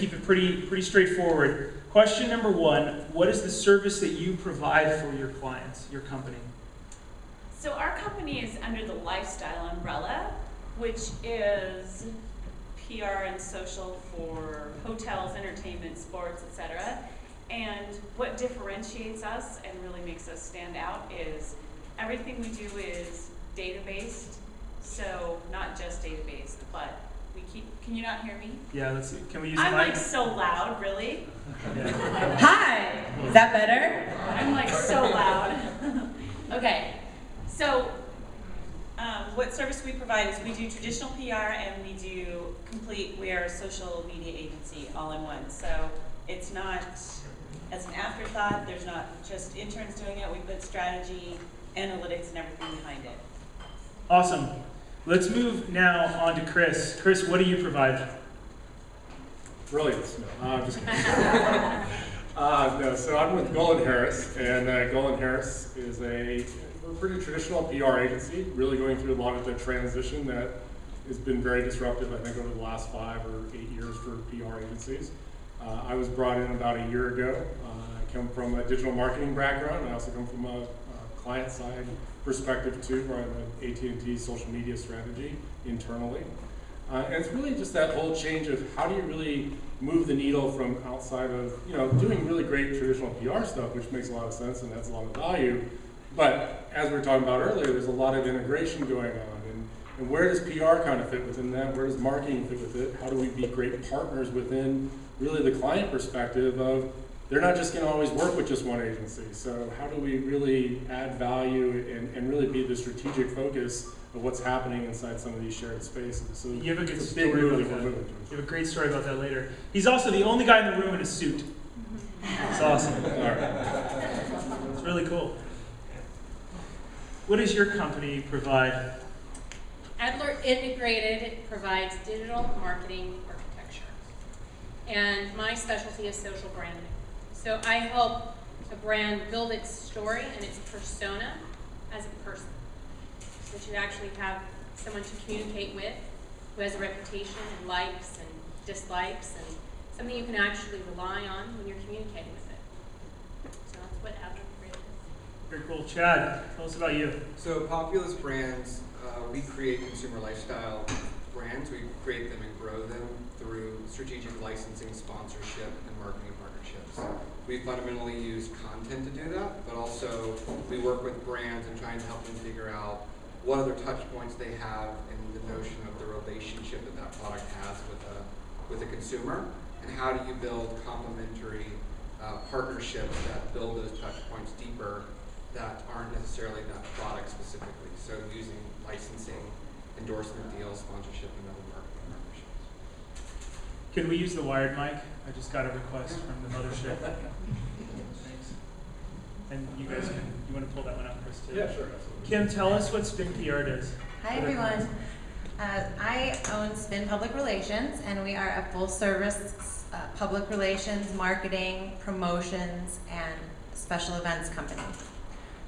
Keep it pretty straightforward. Question number one, what is the service that you provide for your clients, your company? So our company is under the lifestyle umbrella, which is PR and social for hotels, entertainment, sports, etc. And what differentiates us and really makes us stand out is everything we do is data-based. So not just data-based, but we keep, can you not hear me? Yeah, let's see. Can we use the I'm mic? like so loud, really. Yeah. Hi, is that better? I'm like so loud. Okay, so what service we provide is we do traditional PR and we do we are a social media agency all in one. So it's not as an afterthought, there's not just interns doing it, we put strategy, analytics, and everything behind it. Awesome. Let's move now on to Chris. Chris, what do you provide? Brilliant. No, I'm just kidding. No, so I'm with Golan Harris, and Golan Harris is we're a pretty traditional PR agency, really going through a lot of the transition that has been very disruptive, I think, over the last 5 or 8 years for PR agencies. I was brought in about a year ago. I come from a digital marketing background. I also come from a client-side perspective too, where I'm an AT&T social media strategy internally. And it's really just that whole change of how do you really move the needle from outside of, doing really great traditional PR stuff, which makes a lot of sense and adds a lot of value. But as we were talking about earlier, there's a lot of integration going on. And where does PR kind of fit within that? Where does marketing fit with it? How do we be great partners within really the client perspective of they're not just going to always work with just one agency. So how do we really add value and really be the strategic focus of what's happening inside some of these shared spaces? So You have a good it's story big move about that we're that. moving towards. You have a great story about that later. He's also the only guy in the room in a suit. It's awesome. All right. It's really cool. What does your company provide? Adler Integrated provides digital marketing architecture. And my specialty is social branding. So I help a brand build its story and its persona as a person. So that you actually have someone to communicate with who has a reputation and likes and dislikes and something you can actually rely on when you're communicating with it. So that's what Adler Integrated is. Very cool. Chad, tell us about you. So Populous Brands, we create consumer lifestyle brands. We create them and grow them through strategic licensing, sponsorship, and marketing partnerships. We fundamentally use content to do that, but also we work with brands and trying to help them figure out what other touch points they have in the notion of the relationship that that product has with a consumer, and how do you build complementary partnerships that build those touch points deeper that aren't necessarily that product specifically. So using licensing, endorsement deals, sponsorship, and other marketing partnerships. Can we use the wired mic? I just got a request from the mothership. Thanks. And you guys you want to pull that one up, Chris, too? Yeah, sure. Absolutely. Kim, tell us what Spin PR does. Hi everyone. I own Spin Public Relations, and we are a full-service public relations, marketing, promotions, and special events company.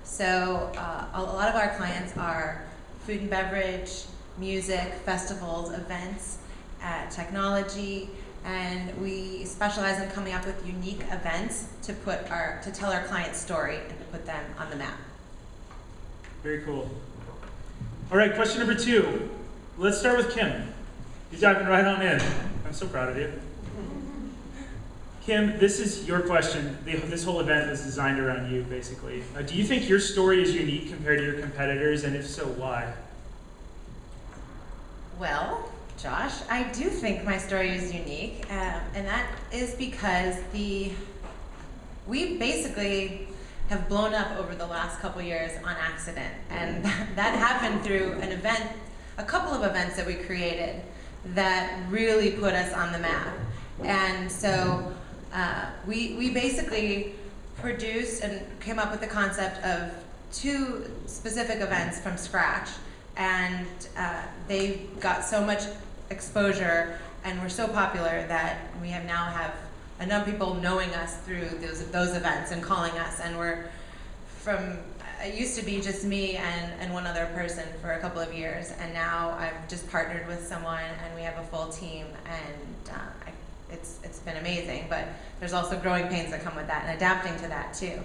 So a lot of our clients are food and beverage, music, festivals, events, technology, and we specialize in coming up with unique events to tell our client's story and to put them on the map. Very cool. All right, question number 2. Let's start with Kim. You're diving right on in. I'm so proud of you. Kim, this is your question. This whole event is designed around you, basically. Do you think your story is unique compared to your competitors, and if so, why? Well, Josh, I do think my story is unique, and that is because we basically have blown up over the last couple years on accident, and that happened through a couple of events that we created that really put us on the map. And so we basically produced and came up with the concept of 2 specific events from scratch, and they got so much exposure and were so popular that we now have a number of people knowing us through those events and calling us, and it used to be just me and one other person for a couple of years, and now I've just partnered with someone and we have a full team, and it's been amazing, but there's also growing pains that come with that and adapting to that too.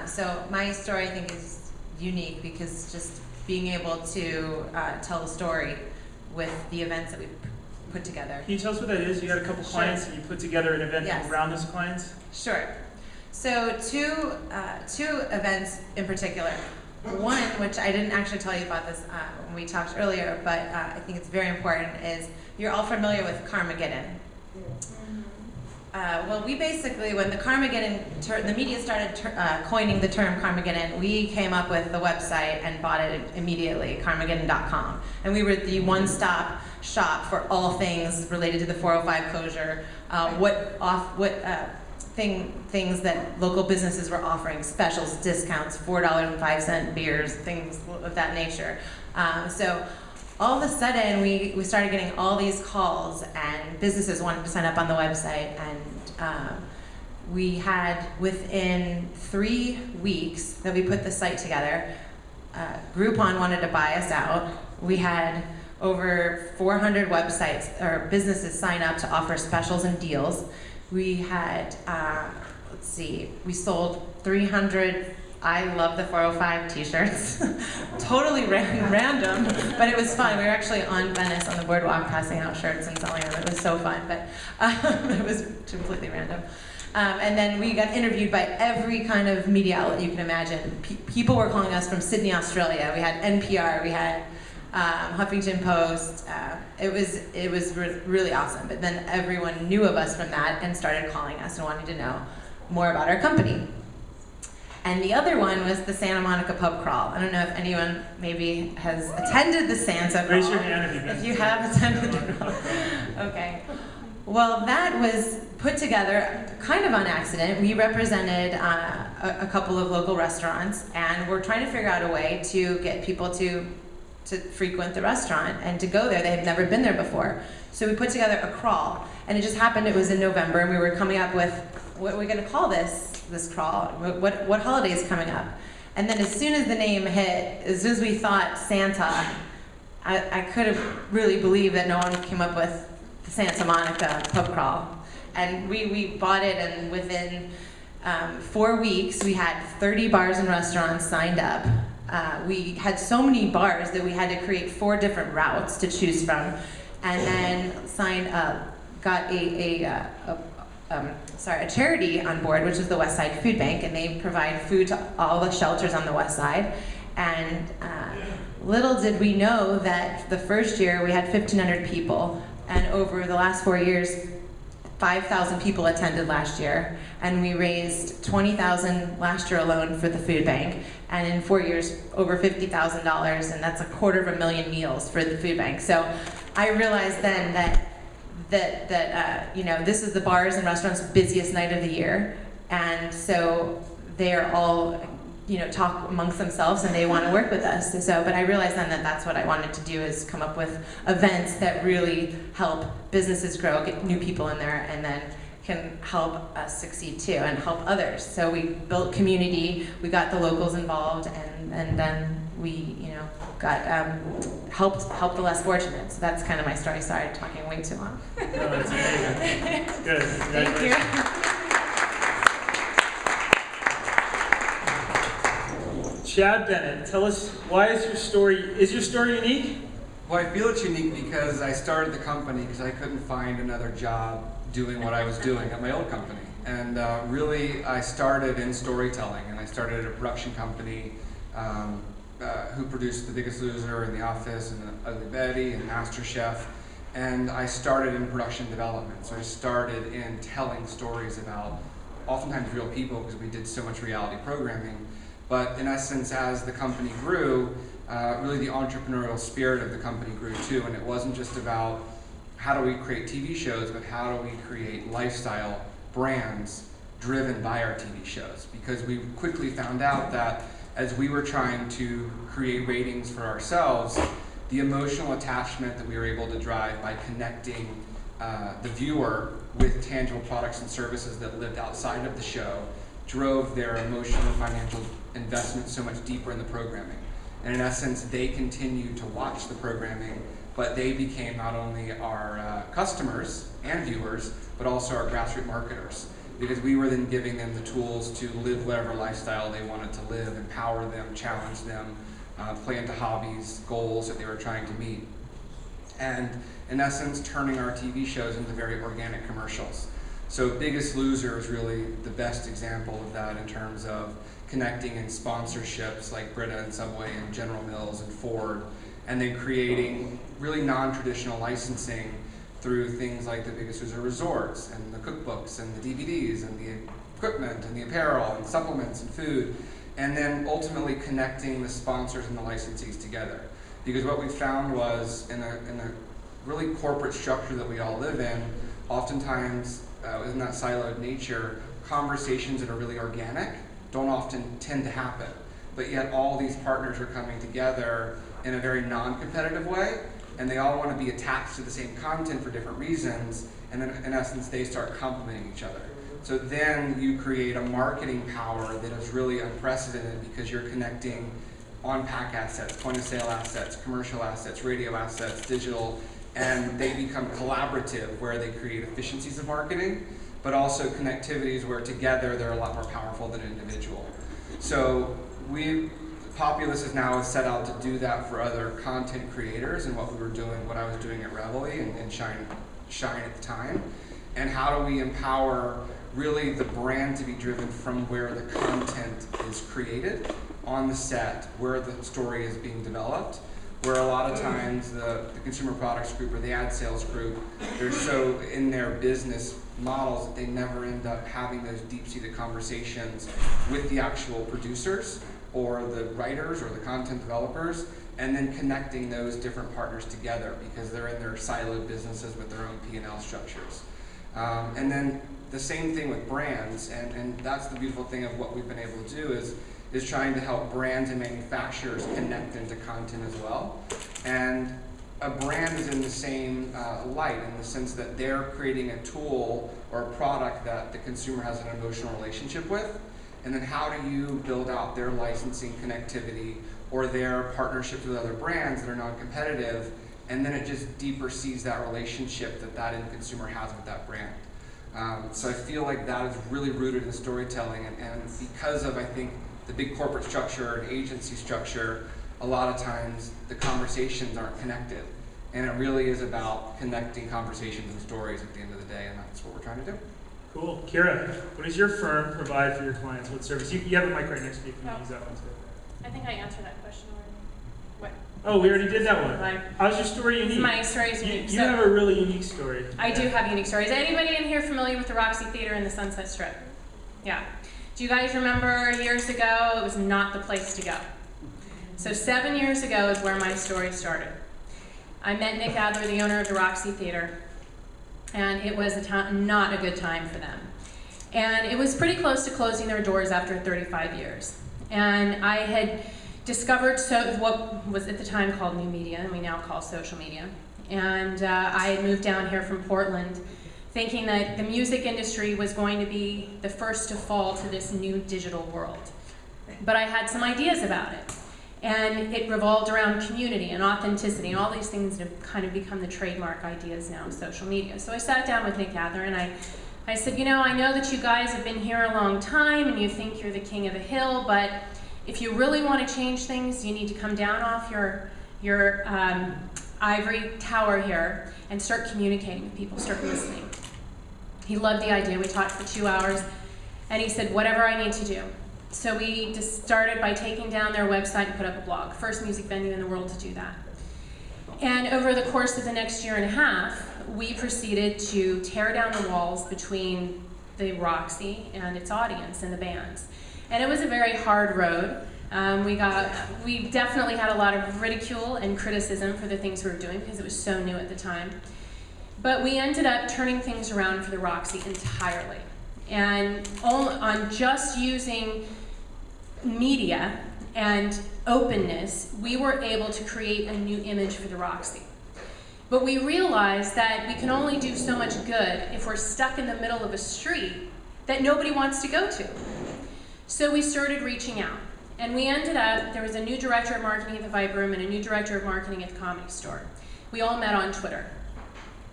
So my story, I think, is unique because just being able to tell the story with the events that we put together. Can you tell us what that is? You got a couple clients and you put together an event Yes. around those clients? Sure. So two events in particular. One, which I didn't actually tell you about this when we talked earlier, but I think it's very important, is you're all familiar with Carmageddon. Well, we basically, when the Carmageddon, the media started coining the term Carmageddon, we came up with the website and bought it immediately, Carmageddon.com. And we were the one-stop shop for all things related to the 405 closure, things that local businesses were offering, specials, discounts, $4.05 beers, things of that nature. So all of a sudden, we started getting all these calls, and businesses wanted to sign up on the website, and we had, within 3 weeks that we put the site together, Groupon wanted to buy us out. We had over 400 websites or businesses sign up to offer specials and deals. We had, we sold 300 I love the 405 t-shirts. Totally random, but it was fun. We were actually on Venice on the boardwalk passing out shirts and selling them. It was so fun, but it was completely random. And then we got interviewed by every kind of media outlet you can imagine. People were calling us from Sydney, Australia. We had NPR, we had Huffington Post. It was really awesome. But then everyone knew of us from that and started calling us and wanting to know more about our company. And the other one was the Santa Monica pub crawl. I don't know if anyone maybe has attended the Santa crawl. Raise your hand if you have attended the crawl. Okay. Well, that was put together kind of on accident. We represented a couple of local restaurants, and we're trying to figure out a way to get people to frequent the restaurant and to go there. They had never been there before. So we put together a crawl, and it just happened it was in November, and we were coming up with, what are we going to call this crawl? What holiday is coming up? And then as soon as the name hit, as soon as we thought Santa, I could have really believed that no one came up with the Santa Monica pub crawl. And we bought it, and within 4 weeks, we had 30 bars and restaurants signed up. We had so many bars that we had to create 4 different routes to choose from, and then signed up, got a charity on board, which is the West Side Food Bank, and they provide food to all the shelters on the West Side. And little did we know that the first year we had 1,500 people, and over the last 4 years, 5,000 people attended last year, and we raised $20,000 last year alone for the food bank, and in 4 years, over $50,000, and that's 250,000 meals for the food bank. So I realized then that this is the bars and restaurants' busiest night of the year, and so they're all, talk amongst themselves and they want to work with us. But I realized then that that's what I wanted to do, is come up with events that really help businesses grow, get new people in there, and then can help us succeed too and help others. So we built community, we got the locals involved, and then we, got helped the less fortunate. So that's kind of my story. Sorry, I'm talking way too long. No, that's amazing. Good. Thank you. Chad Bennett, tell us, why is your story unique? Well, I feel it's unique because I started the company because I couldn't find another job doing what I was doing at my old company. And really, I started in storytelling, and I started at a production company who produced The Biggest Loser and The Office and Ugly Betty and MasterChef. And I started in production development. So I started in telling stories about oftentimes real people, because we did so much reality programming. But in essence, as the company grew, really the entrepreneurial spirit of the company grew too. And it wasn't just about how do we create TV shows, but how do we create lifestyle brands driven by our TV shows? Because we quickly found out that as we were trying to create ratings for ourselves, the emotional attachment that we were able to drive by connecting the viewer with tangible products and services that lived outside of the show drove their emotional and financial investment so much deeper in the programming. And in essence, they continued to watch the programming, but they became not only our customers and viewers, but also our grassroots marketers, because we were then giving them the tools to live whatever lifestyle they wanted to live, empower them, challenge them, play into hobbies, goals that they were trying to meet. And in essence, turning our TV shows into very organic commercials. So Biggest Loser is really the best example of that in terms of connecting in sponsorships like Brita and Subway and General Mills and Ford, and then creating really non-traditional licensing through things like the Biggest Loser resorts and the cookbooks and the DVDs and the equipment and the apparel and supplements and food, and then ultimately connecting the sponsors and the licensees together. Because what we found was in a really corporate structure that we all live in, oftentimes in that siloed nature, conversations that are really organic don't often tend to happen. But yet all these partners are coming together in a very non-competitive way, and they all want to be attached to the same content for different reasons, and then in essence they start complementing each other. So then you create a marketing power that is really unprecedented, because you're connecting on-pack assets, point-of-sale assets, commercial assets, radio assets, digital, and they become collaborative, where they create efficiencies of marketing, but also connectivities where together they're a lot more powerful than individual. So Populous is now set out to do that for other content creators, and what I was doing at Reveille and Shine at the time. And how do we empower really the brand to be driven from where the content is created on the set, where the story is being developed, where a lot of times the consumer products group or the ad sales group, they're so in their business models that they never end up having those deep-seated conversations with the actual producers or the writers or the content developers, and then connecting those different partners together because they're in their siloed businesses with their own P&L structures. And then the same thing with brands, and that's the beautiful thing of what we've been able to do is trying to help brands and manufacturers connect into content as well. And a brand is in the same light in the sense that they're creating a tool or a product that the consumer has an emotional relationship with. And then how do you build out their licensing connectivity or their partnerships with other brands that are non-competitive, and then it just deeper sees that relationship that end consumer has with that brand. So I feel like that is really rooted in storytelling, and because of, I think, the big corporate structure and agency structure, a lot of times the conversations aren't connected. And it really is about connecting conversations and stories at the end of the day, and that's what we're trying to do. Cool. Kira, what does your firm provide for your clients? What service? You have a mic right next to you. Can you use that one too? I think I answered that question already. What? Oh, we already did that one. Right. How's your story unique? My story is unique. You have a really unique story. I do have unique stories. Anybody in here familiar with the Roxy Theater and the Sunset Strip? Yeah. Do you guys remember years ago, it was not the place to go? So 7 years ago is where my story started. I met Nick Adler, the owner of the Roxy Theater, and it was not a good time for them. And it was pretty close to closing their doors after 35 years. And I had discovered what was at the time called new media, and we now call social media. And I had moved down here from Portland thinking that the music industry was going to be the first to fall to this new digital world. But I had some ideas about it. And it revolved around community and authenticity and all these things that have kind of become the trademark ideas now of social media. So I sat down with Nick Adler and I said, you know, I know that you guys have been here a long time and you think you're the king of the hill, but if you really want to change things, you need to come down off your ivory tower here and start communicating with people, start listening. He loved the idea. We talked for 2 hours, and he said, whatever I need to do. So we just started by taking down their website and put up a blog. First music venue in the world to do that. And over the course of the next year and a half, we proceeded to tear down the walls between the Roxy and its audience and the bands. And it was a very hard road. We definitely had a lot of ridicule and criticism for the things we were doing because it was so new at the time. But we ended up turning things around for the Roxy entirely. And on just using media and openness, we were able to create a new image for the Roxy. But we realized that we can only do so much good if we're stuck in the middle of a street that nobody wants to go to. So we started reaching out. And we ended up, there was a new director of marketing at the Vibe Room and a new director of marketing at the Comedy Store. We all met on Twitter.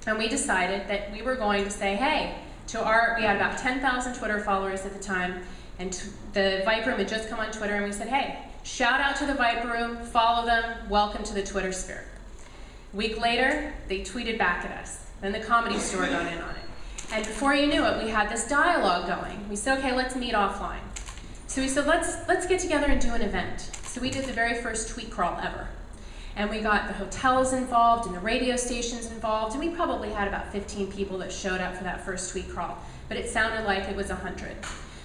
And we decided that we were going to say, hey, we had about 10,000 Twitter followers at the time, and the Viper Room had just come on Twitter, and we said, hey, shout out to the Viper Room, follow them, welcome to the Twitter sphere. A week later, they tweeted back at us. Then the Comedy Store got in on it. And before you knew it, we had this dialogue going. We said, okay, let's meet offline. So we said, let's get together and do an event. So we did the very first tweet crawl ever. And we got the hotels involved and the radio stations involved, and we probably had about 15 people that showed up for that first tweet crawl, but it sounded like it was 100.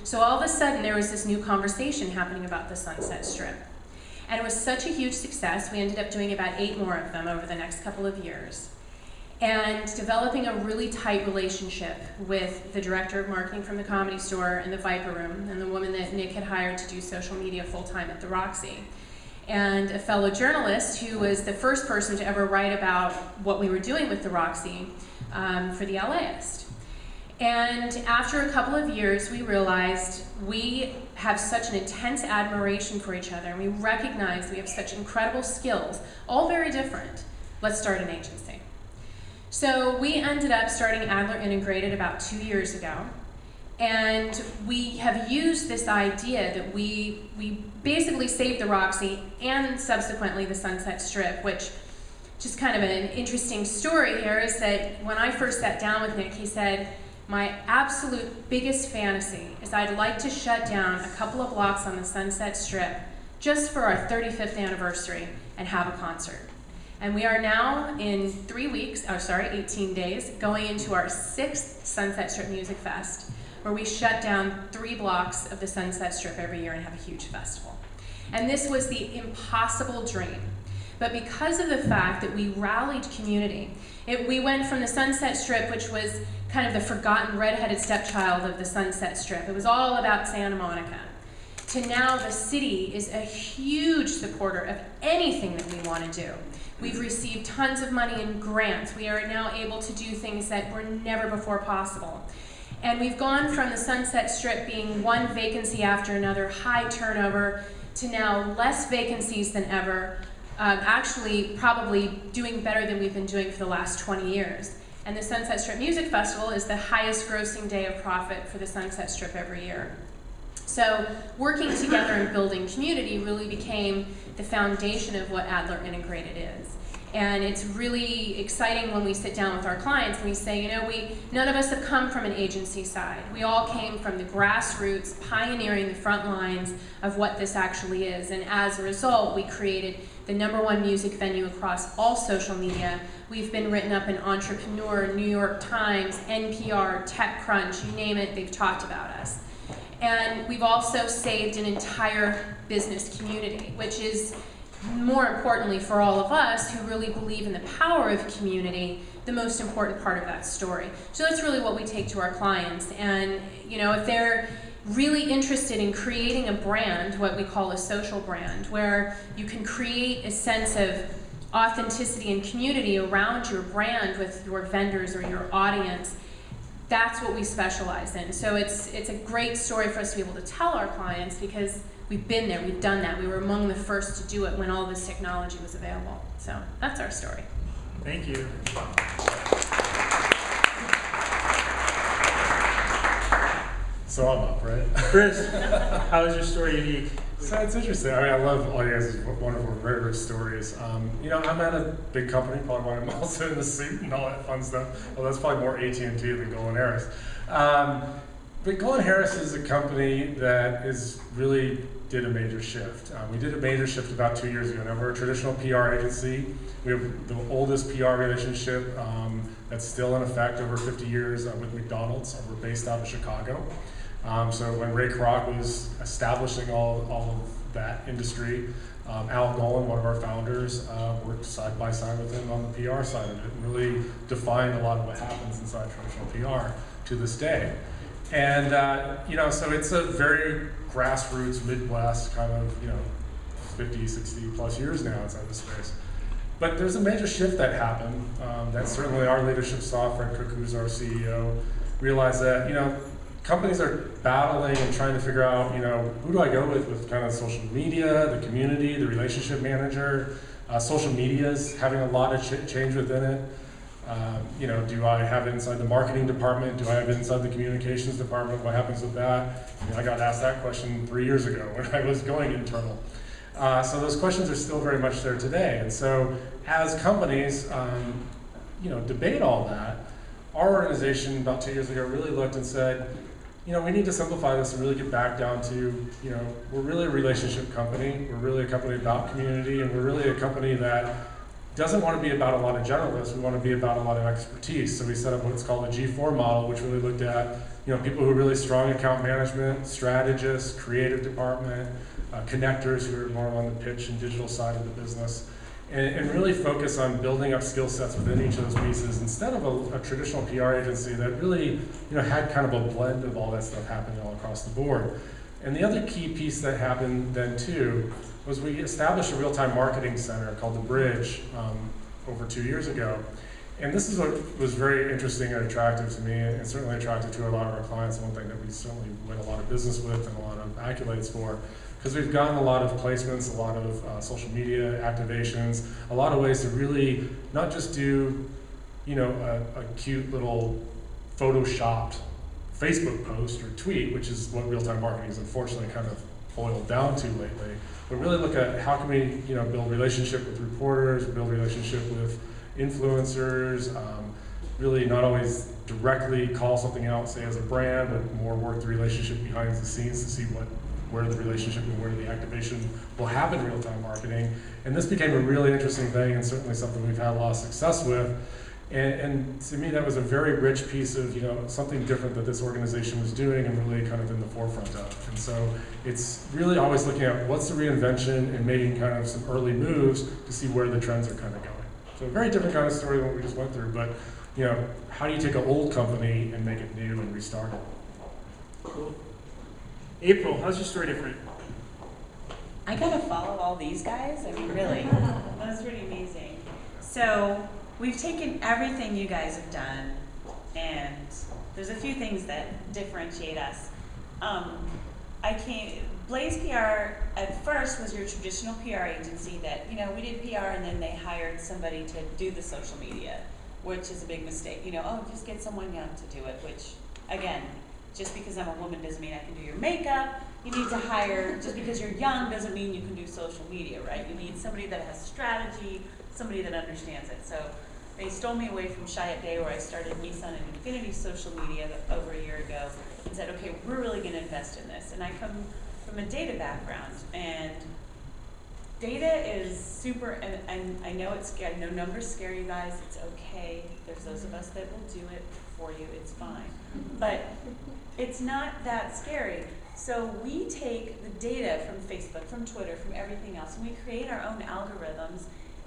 So all of a sudden, there was this new conversation happening about the Sunset Strip. And it was such a huge success, we ended up doing about 8 more of them over the next couple of years. And developing a really tight relationship with the director of marketing from the Comedy Store and the Viper Room, and the woman that Nick had hired to do social media full-time at the Roxy. And a fellow journalist who was the first person to ever write about what we were doing with the Roxy for the LAist. And after a couple of years, we realized we have such an intense admiration for each other, and we recognize we have such incredible skills, all very different. Let's start an agency. So we ended up starting Adler Integrated about 2 years ago. And we have used this idea that we basically saved the Roxy and subsequently the Sunset Strip, which, just kind of an interesting story here, is that when I first sat down with Nick, he said, my absolute biggest fantasy is I'd like to shut down a couple of blocks on the Sunset Strip just for our 35th anniversary and have a concert. And we are now in 18 days, going into our 6th Sunset Strip Music Fest, where we shut down 3 blocks of the Sunset Strip every year and have a huge festival. And this was the impossible dream. But because of the fact that we rallied community, we went from the Sunset Strip, which was kind of the forgotten redheaded stepchild of the Sunset Strip. It was all about Santa Monica. To now the city is a huge supporter of anything that we want to do. We've received tons of money in grants. We are now able to do things that were never before possible. And we've gone from the Sunset Strip being one vacancy after another, high turnover, to now less vacancies than ever, actually probably doing better than we've been doing for the last 20 years. And the Sunset Strip Music Festival is the highest grossing day of profit for the Sunset Strip every year. So working together and building community really became the foundation of what Adler Integrated is. And it's really exciting when we sit down with our clients and we say, you know, none of us have come from an agency side. We all came from the grassroots, pioneering the front lines of what this actually is. And as a result, we created the #1 music venue across all social media. We've been written up in Entrepreneur, New York Times, NPR, TechCrunch, you name it, they've talked about us. And we've also saved an entire business community, which is, more importantly for all of us who really believe in the power of community, the most important part of that story. So that's really what we take to our clients. And you know, if they're really interested in creating a brand, what we call a social brand, where you can create a sense of authenticity and community around your brand with your vendors or your audience, that's what we specialize in. So it's a great story for us to be able to tell our clients because we've been there, we've done that. We were among the first to do it when all this technology was available. So that's our story. Thank you. So I'm up, right? Chris, how is your story unique? So it's interesting. I mean, I love all you guys' wonderful, very rich stories. You know, I'm at a big company, probably why I'm also in the suit and all that fun stuff. Well, that's probably more AT&T than Golan Harris. But Golan Harris is a company that really did a major shift. We did a major shift about 2 years ago. Now we're a traditional PR agency. We have the oldest PR relationship that's still in effect over 50 years with McDonald's. We're based out of Chicago. So when Ray Kroc was establishing all of that industry, Al Golan, one of our founders, worked side by side with him on the PR side of it and really defined a lot of what happens inside traditional PR to this day. And you know, so it's a very grassroots Midwest kind of, you know, 50, 60 plus years now inside the space. But there's a major shift that happened that certainly our leadership saw. Fred Cook, who's our CEO, realized that, you know, companies are battling and trying to figure out, you know, who do I go with kind of social media, the community, the relationship manager. Social media is having a lot of change within it. You know, do I have it inside the marketing department? Do I have it inside the communications department? What happens with that? You know, I got asked that question 3 years ago when I was going internal. So those questions are still very much there today. And so as companies, you know, debate all that, our organization about 2 years ago really looked and said, you know, we need to simplify this and really get back down to, you know, we're really a relationship company. We're really a company about community, and we're really a company that doesn't want to be about a lot of generalists. We want to be about a lot of expertise. So we set up what's called a G4 model, which really looked at, you know, people who are really strong account management, strategists, creative department, connectors who are more on the pitch and digital side of the business, and really focus on building up skill sets within each of those pieces instead of a traditional PR agency that really, you know, had kind of a blend of all that stuff happening all across the board. And the other key piece that happened then too was we established a real-time marketing center called The Bridge over 2 years ago. And this is what was very interesting and attractive to me, and certainly attractive to a lot of our clients, one thing that we certainly win a lot of business with and a lot of accolades for, because we've gotten a lot of placements, a lot of social media activations, a lot of ways to really not just do, you know, a cute little photoshopped Facebook post or tweet, which is what real-time marketing is unfortunately kind of boiled down to lately, but really look at how can we, you know, build relationship with reporters, build relationship with influencers, really not always directly call something out, say as a brand, but more work the relationship behind the scenes to see where the relationship and where the activation will happen in real-time marketing. And this became a really interesting thing, and certainly something we've had a lot of success with. And to me, that was a very rich piece of, you know, something different that this organization was doing and really kind of in the forefront of. And so it's really always looking at what's the reinvention and making kind of some early moves to see where the trends are kind of going. So a very different kind of story than what we just went through, but, you know, how do you take an old company and make it new and restart it? Cool. April, how's your story different? I gotta follow all these guys? I mean, really, that was pretty amazing. So, we've taken everything you guys have done, and there's a few things that differentiate us. Blaze PR at first was your traditional PR agency that, you know, we did PR and then they hired somebody to do the social media, which is a big mistake. You know, oh, just get someone young to do it, which, again, just because I'm a woman doesn't mean I can do your makeup. You need to hire, just because you're young doesn't mean you can do social media, right? You need somebody that has strategy, somebody that understands it. So they stole me away from Chiat Day, where I started Nissan and Infinity social media over a year ago, and said, okay, we're really gonna invest in this. And I come from a data background, and data is super, and I know it's scary, I know numbers scare you guys, it's okay. There's those of us that will do it for you, it's fine. But it's not that scary. So we take the data from Facebook, from Twitter, from everything else, and we create our own algorithms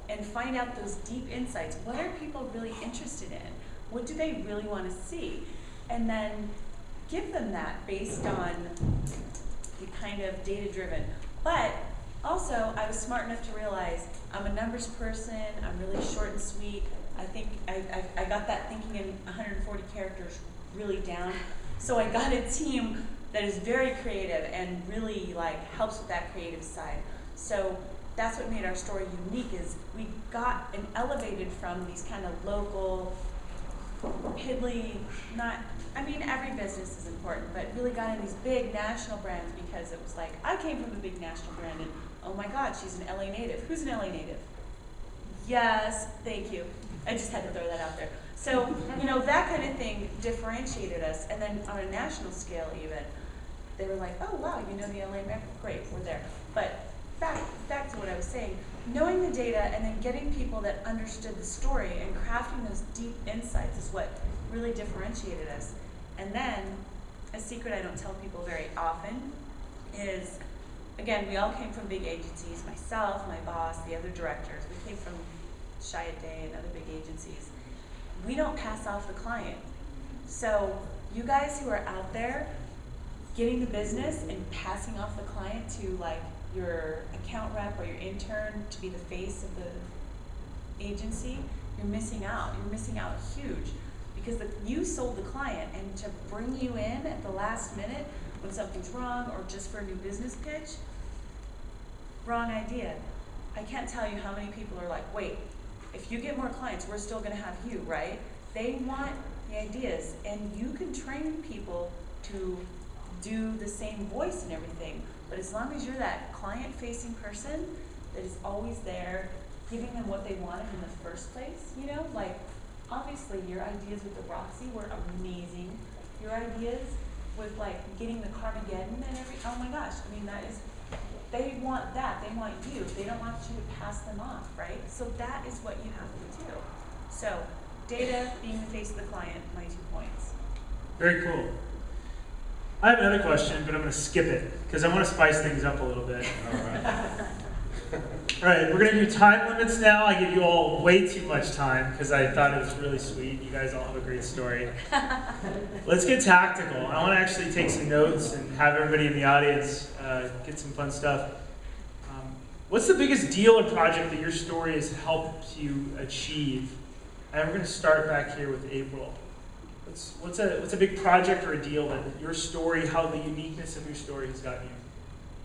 and find out those deep insights. What are people really interested in? What do they really want to see? And then give them that based on the kind of data-driven. But also, I was smart enough to realize I'm a numbers person, I'm really short and sweet. I think I got that thinking in 140 characters really down. So I got a team that is very creative and really like helps with that creative side. So that's what made our story unique, is we got and elevated from these kind of local, piddly, I mean every business is important, but really got in these big national brands because it was like, I came from a big national brand and oh my God, she's an LA native. Who's an LA native? Yes, thank you. I just had to throw that out there. So, you know, that kind of thing differentiated us. And then on a national scale even, they were like, oh wow, you know the LA Met? Great, we're there. But back to what I was saying, knowing the data and then getting people that understood the story and crafting those deep insights is what really differentiated us. And then, a secret I don't tell people very often is, again, we all came from big agencies, myself, my boss, the other directors, we came from Chiat Day and other big agencies. We don't pass off the client. So you guys who are out there getting the business and passing off the client to like your account rep or your intern to be the face of the agency, you're missing out. You're missing out huge, because you sold the client, and to bring you in at the last minute when something's wrong or just for a new business pitch, wrong idea. I can't tell you how many people are like, wait, if you get more clients, we're still gonna have you, right? They want the ideas, and you can train people to do the same voice and everything, but as long as you're that client-facing person that is always there, giving them what they wanted in the first place, you know, like, obviously your ideas with the Roxy were amazing. Your ideas with like getting the Carmageddon and oh my gosh, I mean that is, they want that, they want you, they don't want you to pass them off, right? So that is what you have to do. So, data, being the face of the client, my 2 points. Very cool. I have another question, but I'm going to skip it because I want to spice things up a little bit. All right, we're going to do time limits now. I give you all way too much time because I thought it was really sweet. You guys all have a great story. Let's get tactical. I want to actually take some notes and have everybody in the audience get some fun stuff. What's the biggest deal or project that your story has helped you achieve? And we're going to start back here with April. What's a big project or a deal that your story, how the uniqueness of your story has gotten you?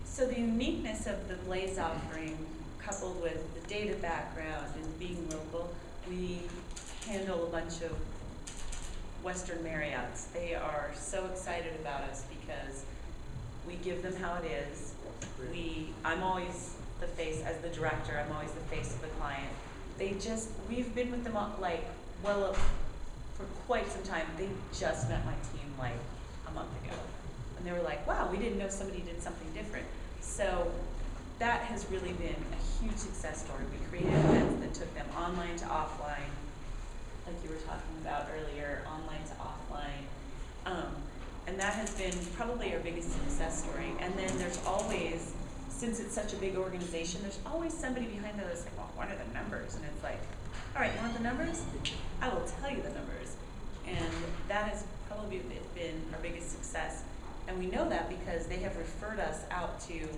So the uniqueness of the Blaze offering, coupled with the data background and being local, we handle a bunch of Western Marriotts. They are so excited about us because we give them how it is. I'm always the face, as the director, I'm always the face of the client. We've been with them for quite some time. They just met my team like a month ago. And they were like, wow, we didn't know somebody did something different. So that has really been a huge success story. We created events that took them online to offline, like you were talking about earlier, online to offline. And that has been probably our biggest success story. And then there's always, since it's such a big organization, there's always somebody behind those like, well, what are the numbers? And it's like, all right, you want the numbers? I will tell you the numbers. And that has probably been our biggest success. And we know that because they have referred us out to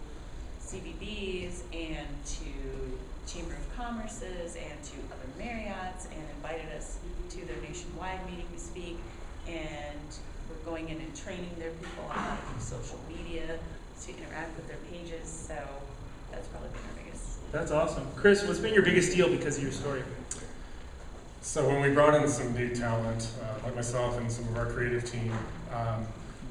CVBs and to Chamber of Commerce's and to other Marriotts and invited us to their nationwide meeting to speak. And we're going in and training their people on how to use social media to interact with their pages. So that's probably been our biggest. That's awesome. Chris, what's been your biggest deal because of your story? So when we brought in some new talent, like myself and some of our creative team,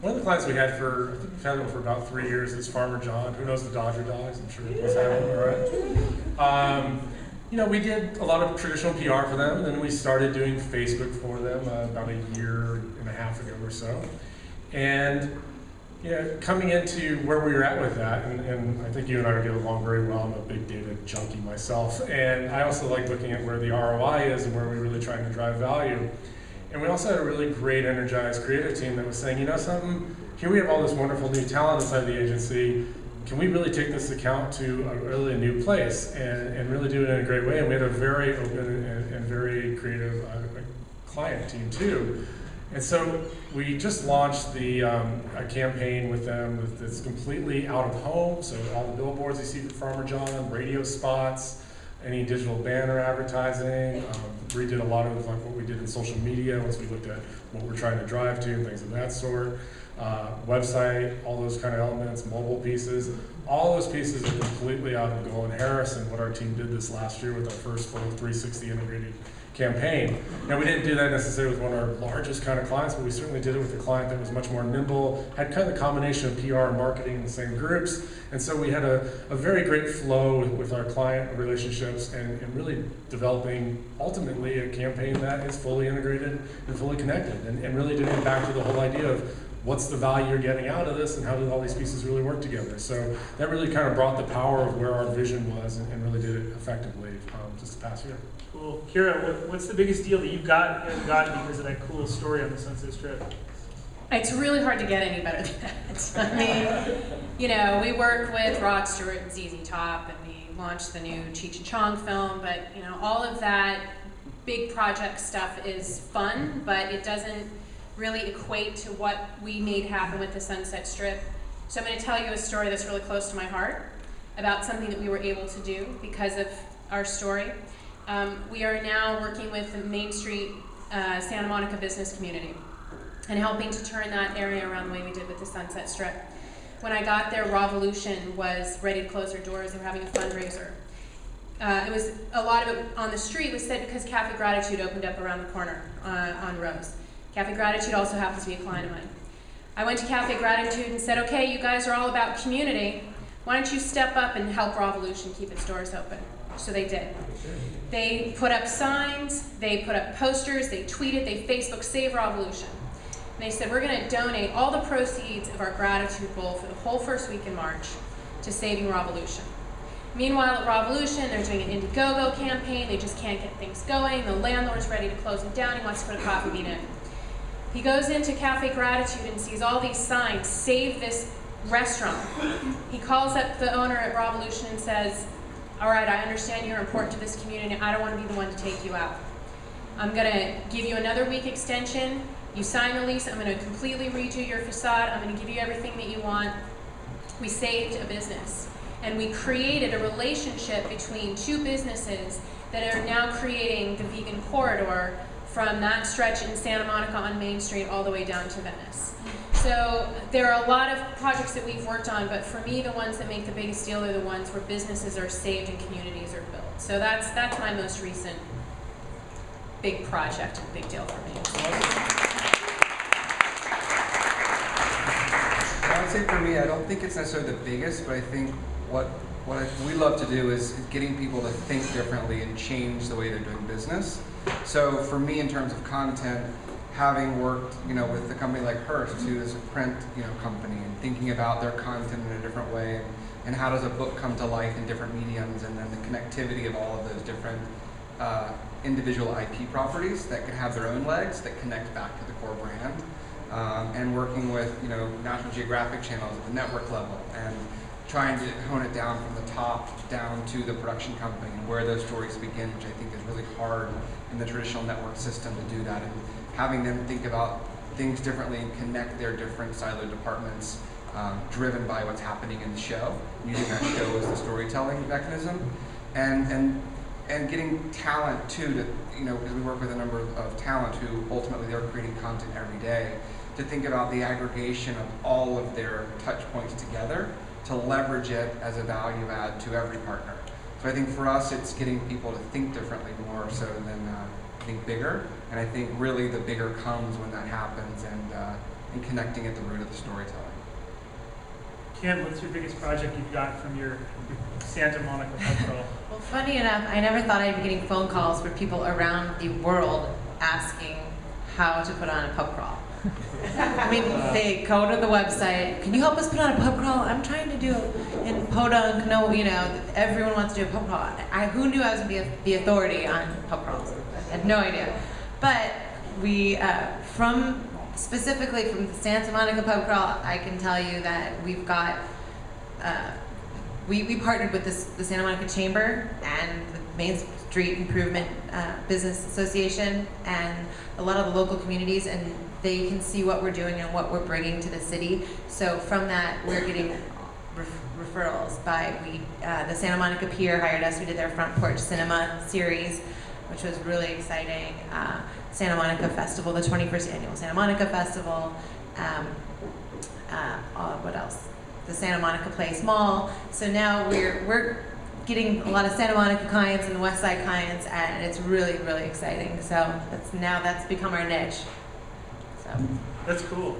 one of the clients we had I think we've had them for about 3 years is Farmer John. Who knows the Dodger dogs? I'm sure it was him, all right? We did a lot of traditional PR for them, and then we started doing Facebook for them about a year and a half ago or so. And coming into where we were at with that, and I think you and I get along very well. I'm a big data junkie myself, and I also like looking at where the ROI is and where we're really trying to drive value. And we also had a really great, energized creative team that was saying, you know something, here we have all this wonderful new talent inside the agency. Can we really take this account to a new place and really do it in a great way? And we had a very open and very creative client team too. And so we just launched a campaign with them that's completely out of home. So all the billboards you see for Farmer John, radio spots, any digital banner advertising. Redid a lot of like what we did in social media once we looked at what we're trying to drive to and things of that sort. Website, all those kind of elements, mobile pieces. All those pieces are completely out of Golan Harris and what our team did this last year with our first full 360 integrated campaign. Now we didn't do that necessarily with one of our largest kind of clients, but we certainly did it with a client that was much more nimble, had kind of the combination of PR and marketing in the same groups. And so we had a very great flow with our client relationships and really developing ultimately a campaign that is fully integrated and fully connected and really getting back to the whole idea of what's the value you're getting out of this and how did all these pieces really work together. So that really kind of brought the power of where our vision was and really did it effectively just the past year. Cool. Kira, what's the biggest deal that you've gotten because of that cool story on the Sunset Strip? It's really hard to get any better than that. I mean, we work with Rod Stewart and ZZ Top, and we launched the new Cheech and Chong film, but all of that big project stuff is fun, but it doesn't really equate to what we made happen with the Sunset Strip. So I'm going to tell you a story that's really close to my heart about something that we were able to do because of our story. We are now working with the Main Street Santa Monica business community and helping to turn that area around the way we did with the Sunset Strip. When I got there, Rawvolution was ready to close their doors. They were having a fundraiser. it was a lot of it on the street was said because Cafe Gratitude opened up around the corner on Rose. Cafe Gratitude also happens to be a client of mine. I went to Cafe Gratitude and said, okay, you guys are all about community. Why don't you step up and help Revolution keep its doors open? So they did. They put up signs, they put up posters, they tweeted, they Facebook Save Revolution. And they said, we're going to donate all the proceeds of our Gratitude Bowl for the whole first week in March to Saving Revolution. Meanwhile, at Revolution, they're doing an Indiegogo campaign. They just can't get things going. The landlord's ready to close it down. He wants to put a coffee bean in. He goes into Cafe Gratitude and sees all these signs, save this restaurant. He calls up the owner at Revolution and says, all right, I understand you're important to this community. I don't want to be the one to take you out. I'm going to give you another week extension. You sign the lease. I'm going to completely redo your facade. I'm going to give you everything that you want. We saved a business. And we created a relationship between two businesses that are now creating the vegan corridor from that stretch in Santa Monica on Main Street all the way down to Venice. So there are a lot of projects that we've worked on, but for me, the ones that make the biggest deal are the ones where businesses are saved and communities are built. So that's my most recent big project and big deal for me. I would say for me, I don't think it's necessarily the biggest, but I think what we love to do is getting people to think differently and change the way they're doing business. So for me, in terms of content, having worked, with a company like Hearst, who is a print, company, and thinking about their content in a different way, and how does a book come to life in different mediums, and then the connectivity of all of those different individual IP properties that can have their own legs that connect back to the core brand, and working with, National Geographic channels at the network level, and trying to hone it down from the top down to the production company and where those stories begin, which I think is really hard in the traditional network system to do that, and having them think about things differently and connect their different siloed departments driven by what's happening in the show, using that show as the storytelling mechanism, and getting talent too to, because we work with a number of talent who ultimately they're creating content every day, to think about the aggregation of all of their touch points together to leverage it as a value add to every partner. So I think for us, it's getting people to think differently more so than think bigger. And I think really the bigger comes when that happens, and connecting at the root of the storytelling. Kim, what's your biggest project you've got from your Santa Monica pub crawl? Well, funny enough, I never thought I'd be getting phone calls from people around the world asking how to put on a pub crawl. I mean, they go to the website, can you help us put on a pub crawl? I'm trying to do in Podunk, everyone wants to do a pub crawl. Who knew I was going to be the authority on pub crawls? I had no idea. But we, specifically from the Santa Monica pub crawl, I can tell you that we've got, we partnered with the Santa Monica Chamber and the Main Street Improvement Business Association and a lot of the local communities, and they can see what we're doing and what we're bringing to the city. So from that, we're getting referrals by, the Santa Monica Pier hired us. We did their Front Porch Cinema series, which was really exciting. Santa Monica Festival, the 21st Annual Santa Monica Festival. What else? The Santa Monica Place Mall. So now we're getting a lot of Santa Monica clients and West Side clients, and it's really, really exciting. So that's become our niche. So. That's cool.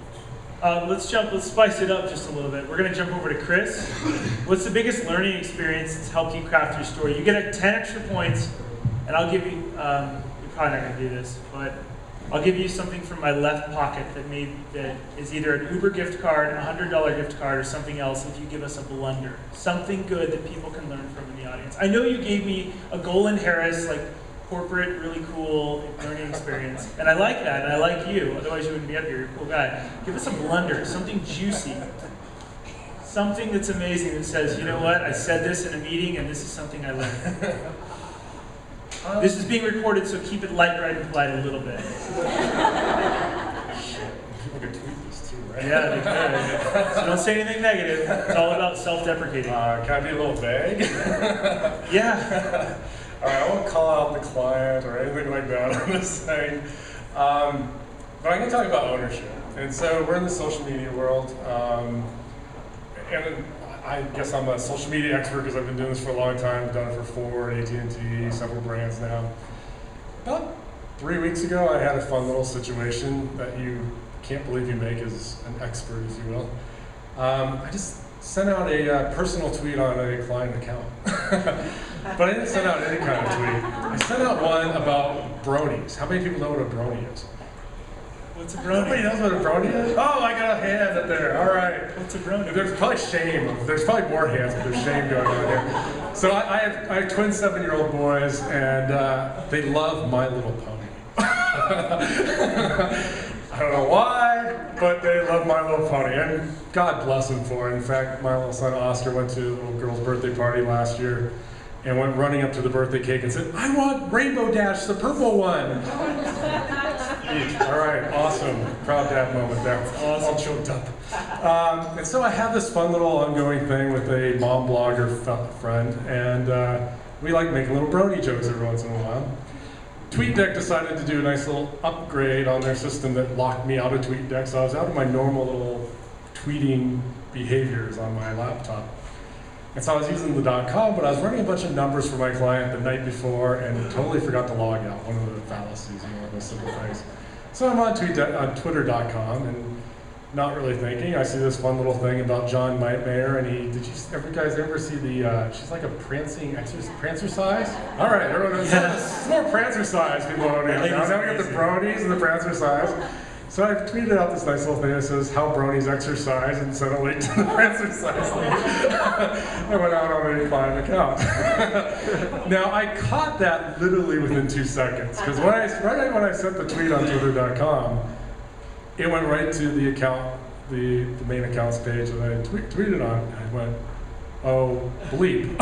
Let's spice it up just a little bit. We're going to jump over to Chris. What's the biggest learning experience that's helped you craft your story? You get 10 extra points, and I'll give you, you're probably not going to do this, but I'll give you something from my left pocket that is either an Uber gift card, a $100 gift card, or something else if you give us a blunder. Something good that people can learn from in the audience. I know you gave me a Golan Harris, corporate, really cool learning experience. And I like that, and I like you. Otherwise you wouldn't be up here. You're a cool guy. Give us a blunder, something juicy. Something that's amazing that says, you know what, I said this in a meeting, and this is something I learned. This is being recorded, so keep it light, bright, and polite a little bit. People could tweet this too, right? Yeah, they could. So don't say anything negative. It's all about self-deprecating. Can I be a little vague? Yeah. All right, I won't call out the client or anything like that. I'm just saying. But I'm going to talk about ownership. And so we're in the social media world. and I guess I'm a social media expert because I've been doing this for a long time. I've done it for Ford, AT&T, several brands now. About 3 weeks ago, I had a fun little situation that you can't believe you make as an expert, if you will. I just sent out a personal tweet on a client account. But I didn't send out any kind of tweet. I sent out one about bronies. How many people know what a brony is? What's a brony? Nobody knows what a brony is? Oh, I got a hand up there. All right. What's a brony? There's probably shame. There's probably more hands, but there's shame going on here. So I have twin 7-year-old boys, and they love My Little Pony. I don't know why, but they love My Little Pony, and God bless them for it. In fact, my little son Oscar went to a little girl's birthday party last year and went running up to the birthday cake and said, "I want Rainbow Dash, the purple one." All right, awesome. Proud dad moment there. Awesome. All choked up. And so I have this fun little ongoing thing with a mom blogger friend, and we like making little brony jokes every once in a while. TweetDeck decided to do a nice little upgrade on their system that locked me out of TweetDeck, so I was out of my normal little tweeting behaviors on my laptop. And so I was using the .com, but I was running a bunch of numbers for my client the night before and totally forgot to log out, one of the fallacies, one of those simple things. So I'm on Twitter.com and not really thinking. I see this fun little thing about John Mayer, and did you guys ever see the, she's like a prancer-size? All right, everyone knows it's more prancer-size people don't know. Now we got the bronies and the prancer-size. So I tweeted out this nice little thing that says how bronies exercise and sent a link to the prancer-size thing. I went out on a client account. Now I caught that literally within 2 seconds, because right when I sent the tweet on Twitter.com, it went right to the account, the main accounts page that I tweeted on, and I went, oh, bleep.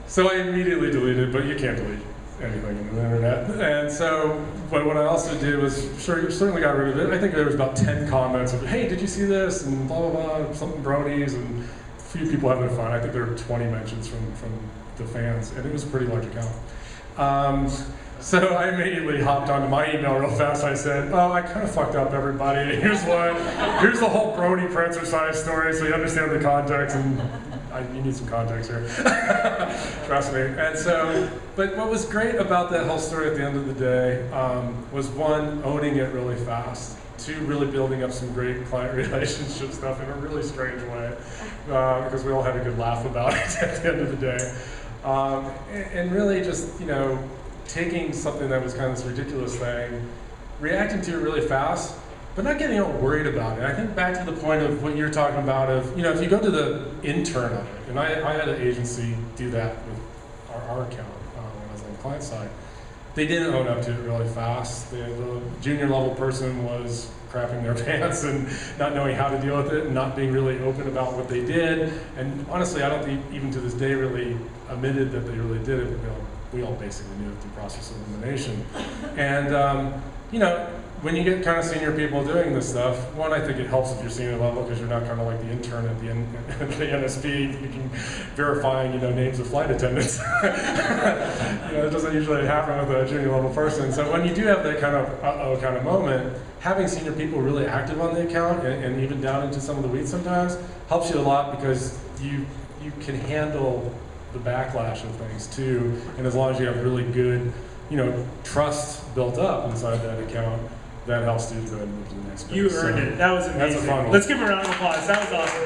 So I immediately deleted, but you can't delete anything on the internet. And so, but what I also did was, certainly got rid of it. I think there was about 10 comments of, hey, did you see this? And blah, blah, blah, something bronies, and a few people having fun. I think there were 20 mentions from the fans, and it was a pretty large account. So I immediately hopped onto my email real fast. I said, oh, I kind of fucked up everybody. Here's the whole brony prancer-size story so you understand the context, and you need some context here. Trust me. And so, but what was great about that whole story at the end of the day was one, owning it really fast. Two, really building up some great client relationship stuff in a really strange way, because we all had a good laugh about it at the end of the day. And really just, taking something that was kind of this ridiculous thing, reacting to it really fast, but not getting all worried about it. I think back to the point of what you're talking about of, if you go to the intern of it, and I had an agency do that with our account when I was on the client side. They didn't own up to it really fast. The junior level person was crapping their pants and not knowing how to deal with it and not being really open about what they did. And honestly, I don't think even to this day really admitted that they really did it, but we all basically knew it through process of elimination. And, when you get kind of senior people doing this stuff, one, I think it helps if you're senior level because you're not kind of like the intern at the NSP, you can verifying, names of flight attendants. It doesn't usually happen with a junior level person. So when you do have that kind of uh-oh kind of moment, having senior people really active on the account and even down into some of the weeds sometimes helps you a lot because you can handle the backlash of things too. And as long as you have really good, trust built up inside that account, that helps you to go ahead and move to the next phase. You earned it. That was amazing. That's a fun one. Let's give him a round of applause. That was awesome.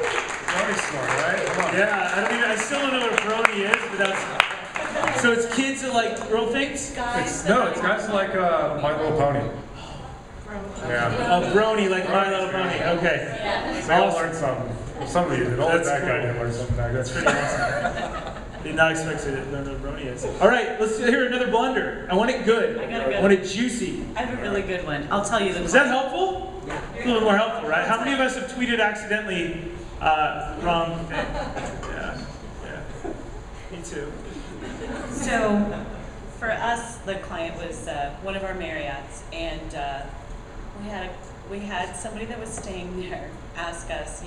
Very smart, right? Come on. Yeah, I still don't know what a brony is, but that's, so it's kids that like girl things? It's guys like My Little Pony. Yeah. A brony like My Little Pony, okay. Yeah. So I'll learn something. Some of you did. Only That's that guy cool. did learn something back. That's pretty awesome. Did not expect to learn what a brony is. All right, let's hear another blunder. I want it good. I got a good I want it juicy. I have a really good one. I'll tell you the Is that helpful? Yeah. A little more helpful, right? How many of us have tweeted accidentally wrong thing? Yeah. Me too. So, for us, the client was one of our Marriotts, and we had somebody that was staying there ask us,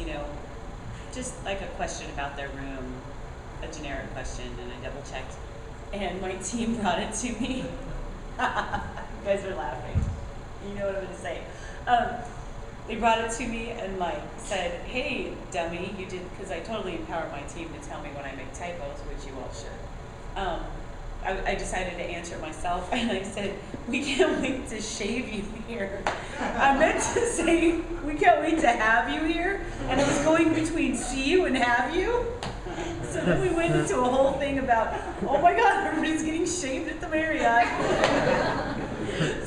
just like a question about their room, a generic question, and I double checked, and my team brought it to me. You guys are laughing. You know what I'm going to say. they brought it to me and like said, hey, dummy, you did, because I totally empower my team to tell me when I make typos, which you all should. I decided to answer myself, and I said, we can't wait to shave you here. I meant to say, we can't wait to have you here, and it was going between see you and have you. So then we went into a whole thing about, oh my God, everybody's getting shaved at the Marriott.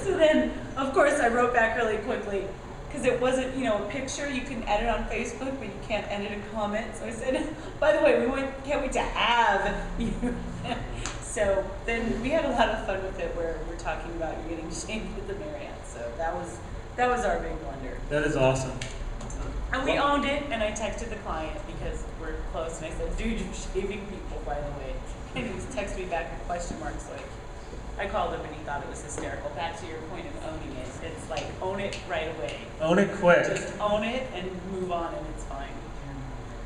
So then, of course, I wrote back really quickly, because it wasn't, a picture you can edit on Facebook, but you can't edit a comment. So I said, by the way, can't wait to have you. So then we had a lot of fun with it, where we're talking about you getting shaved at the Marriott. So that was our big blunder. That is awesome. And we owned it, and I texted the client because we're close, and I said, dude, you're shaving people, by the way. And he texted me back with question marks, like, I called him and he thought it was hysterical. Back to your point of owning it. It's like, own it right away. Own it quick. Just own it and move on, and it's fine.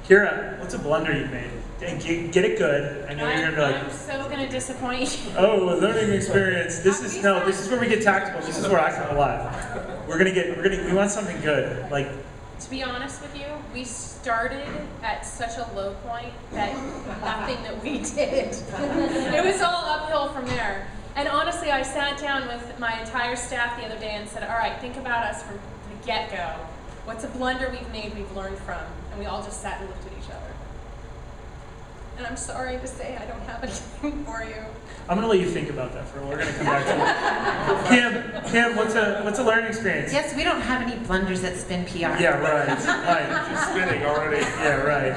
Kira, what's a blunder you've made? And get it good. I know you're gonna be like, I'm so gonna disappoint you. oh, a learning experience. This is where we get tactical. This is where I come alive. We want something good. Like, To be honest with you, we started at such a low point that nothing that we did. It was all uphill from there. And honestly, I sat down with my entire staff the other day and said, all right, think about us from the get-go. What's a blunder we've made, we've learned from? And we all just sat and looked at each other. And I'm sorry to say I don't have anything for you. I'm gonna let you think about that for a while. We're gonna come back to it. Kim, what's a learning experience? Yes, we don't have any blunders that spin PR. Yeah, right. She's spinning already. Yeah, right.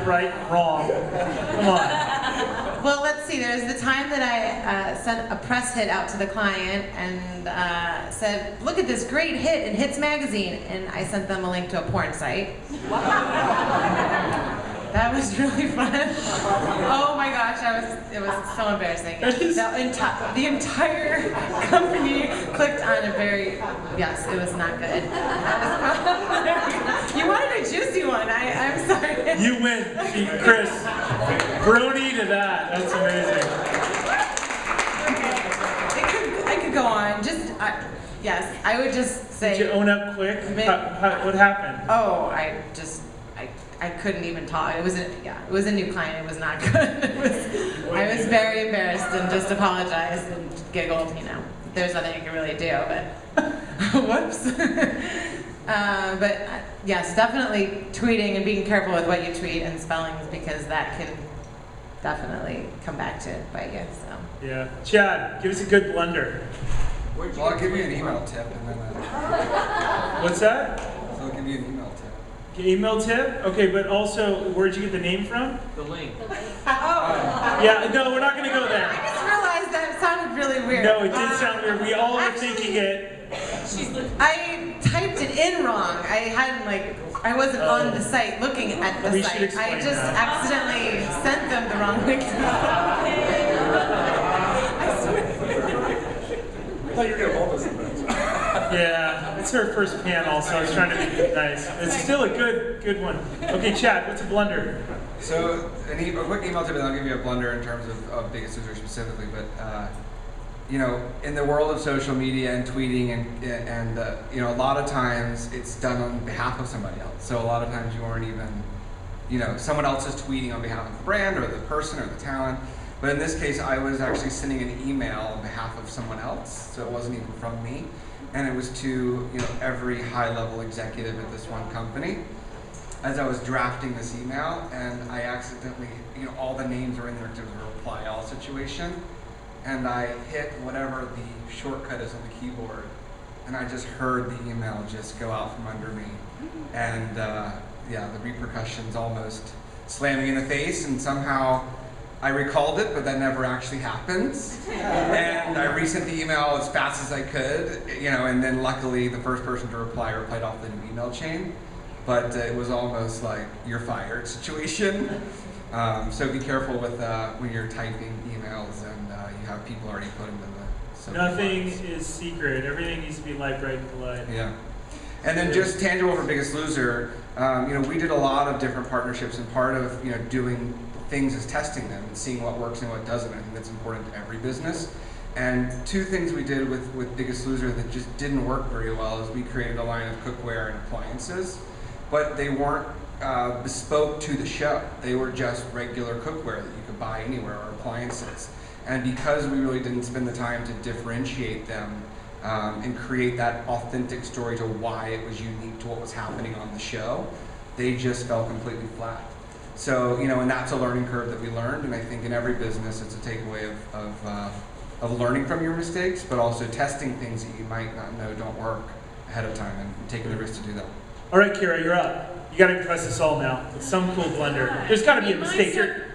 Right, wrong. Come on. Well, let's see. There's the time that I sent a press hit out to the client and said, look at this great hit in Hits Magazine. And I sent them a link to a porn site. That was really fun. Oh my gosh, it was so embarrassing. The entire company clicked on a yes, it was not good. You wanted a juicy one, I'm sorry. You win, Chris. Brony to that. That's amazing. I could go on. Yes, I would just say. Did you own up quick? What happened? Oh, I couldn't even talk. It was a new client. It was not good. I was very embarrassed and just apologized and giggled. There's nothing you can really do, but whoops. But yes, definitely tweeting and being careful with what you tweet and spellings, because that can definitely come back to bite you. So. Yeah, Chad, give us a good blunder. Well, I'll give you an email tip, and then. What's that? So I'll give you an email tip. Email tip? Okay, but also, where'd you get the name from? The link. Yeah, no, we're not going to go there. I just realized that sounded really weird. No, it did sound weird. We all were thinking it. I typed it in wrong. I wasn't on the site looking at the We should site. explain I just that. accidentally sent them the wrong link. I thought you were going to hold us in that. Yeah, it's her first panel, so I was trying to be nice. It's still a good one. Okay, Chad, what's a blunder? So a quick email tip, and I'll give you a blunder in terms of Biggest Loser specifically. But in the world of social media and tweeting, and a lot of times it's done on behalf of somebody else. So a lot of times you aren't even, someone else is tweeting on behalf of the brand or the person or the talent. But in this case, I was actually sending an email on behalf of someone else, so it wasn't even from me. And it was to every high-level executive at this one company. As I was drafting this email, and I accidentally, all the names were in there to a reply all situation, and I hit whatever the shortcut is on the keyboard, and I just heard the email just go out from under me, and the repercussions almost slamming in the face, and somehow I recalled it, but that never actually happened. And I resent the email as fast as I could, and then luckily the first person to reply replied off the new email chain. But it was almost like you're fired situation. So be careful with when you're typing emails and you have people already put them in the subject Nothing lines. is secret. Everything needs to be light, bright, and polite. Yeah. And then just tangible for Biggest Loser, we did a lot of different partnerships, and part of doing things is testing them and seeing what works and what doesn't. I think that's important to every business. And two things we did with Biggest Loser that just didn't work very well is we created a line of cookware and appliances, but they weren't bespoke to the show. They were just regular cookware that you could buy anywhere, or appliances. And because we really didn't spend the time to differentiate them and create that authentic story to why it was unique to what was happening on the show, they just fell completely flat. So, and that's a learning curve that we learned, and I think in every business it's a takeaway of learning from your mistakes, but also testing things that you might not know don't work ahead of time and taking the risk to do that. All right, Kira, you're up. You got to impress us all now with some cool blender. There's got to be a mistake here.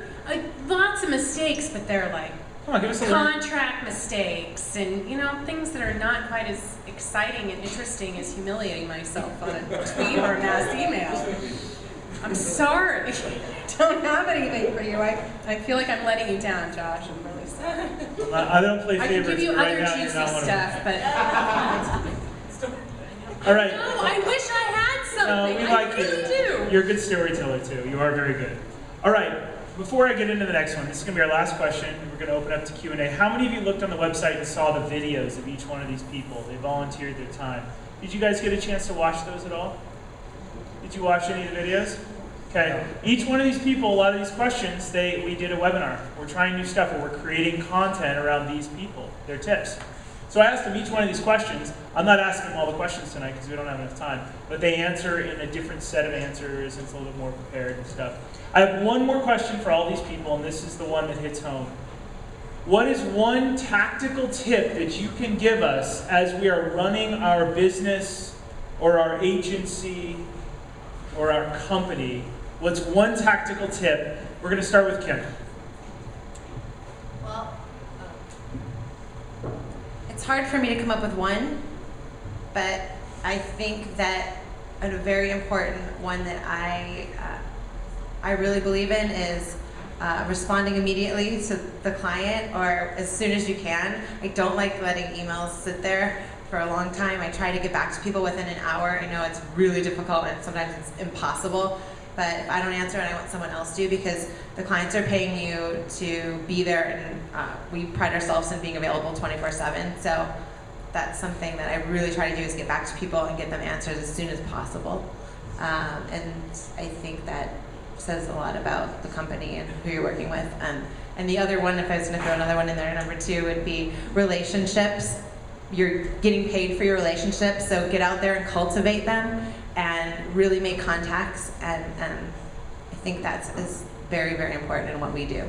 Lots of mistakes, but they're like Come on, give us a learn. contract mistakes and things that are not quite as exciting and interesting as humiliating myself on a tweet or a mass email. I'm sorry. Don't have anything for you. I feel like I'm letting you down, Josh. I'm really sorry. I don't play I can favorites. give you but other right now, you're juicy not one of stuff, them. but All right. no, I wish I had something. we I like really you. do. You're a good storyteller too. You are very good. All right. Before I get into the next one, this is going to be our last question. We're going to open up to Q&A. How many of you looked on the website and saw the videos of each one of these people? They volunteered their time. Did you guys get a chance to watch those at all? Did you watch any of the videos? Okay. Each one of these people, a lot of these questions, we did a webinar. We're trying new stuff where we're creating content around these people, their tips. So I asked them each one of these questions. I'm not asking them all the questions tonight because we don't have enough time, but they answer in a different set of answers, and it's a little bit more prepared and stuff. I have one more question for all these people, and this is the one that hits home. What is one tactical tip that you can give us as we are running our business or our agency or our company? What's one tactical tip? We're going to start with Kim. Well, it's hard for me to come up with one, but I think that a very important one that I really believe in is responding immediately to the client, or as soon as you can. I don't like letting emails sit there for a long time. I try to get back to people within an hour. I know it's really difficult and sometimes it's impossible, but if I don't answer and I want someone else to, because the clients are paying you to be there, and we pride ourselves in being available 24/7. So that's something that I really try to do, is get back to people and get them answers as soon as possible. And I think that says a lot about the company and who you're working with. And the other one, if I was going to throw another one in there, number 2 would be relationships. You're getting paid for your relationships, so get out there and cultivate them and really make contacts. And I think is very, very important in what we do.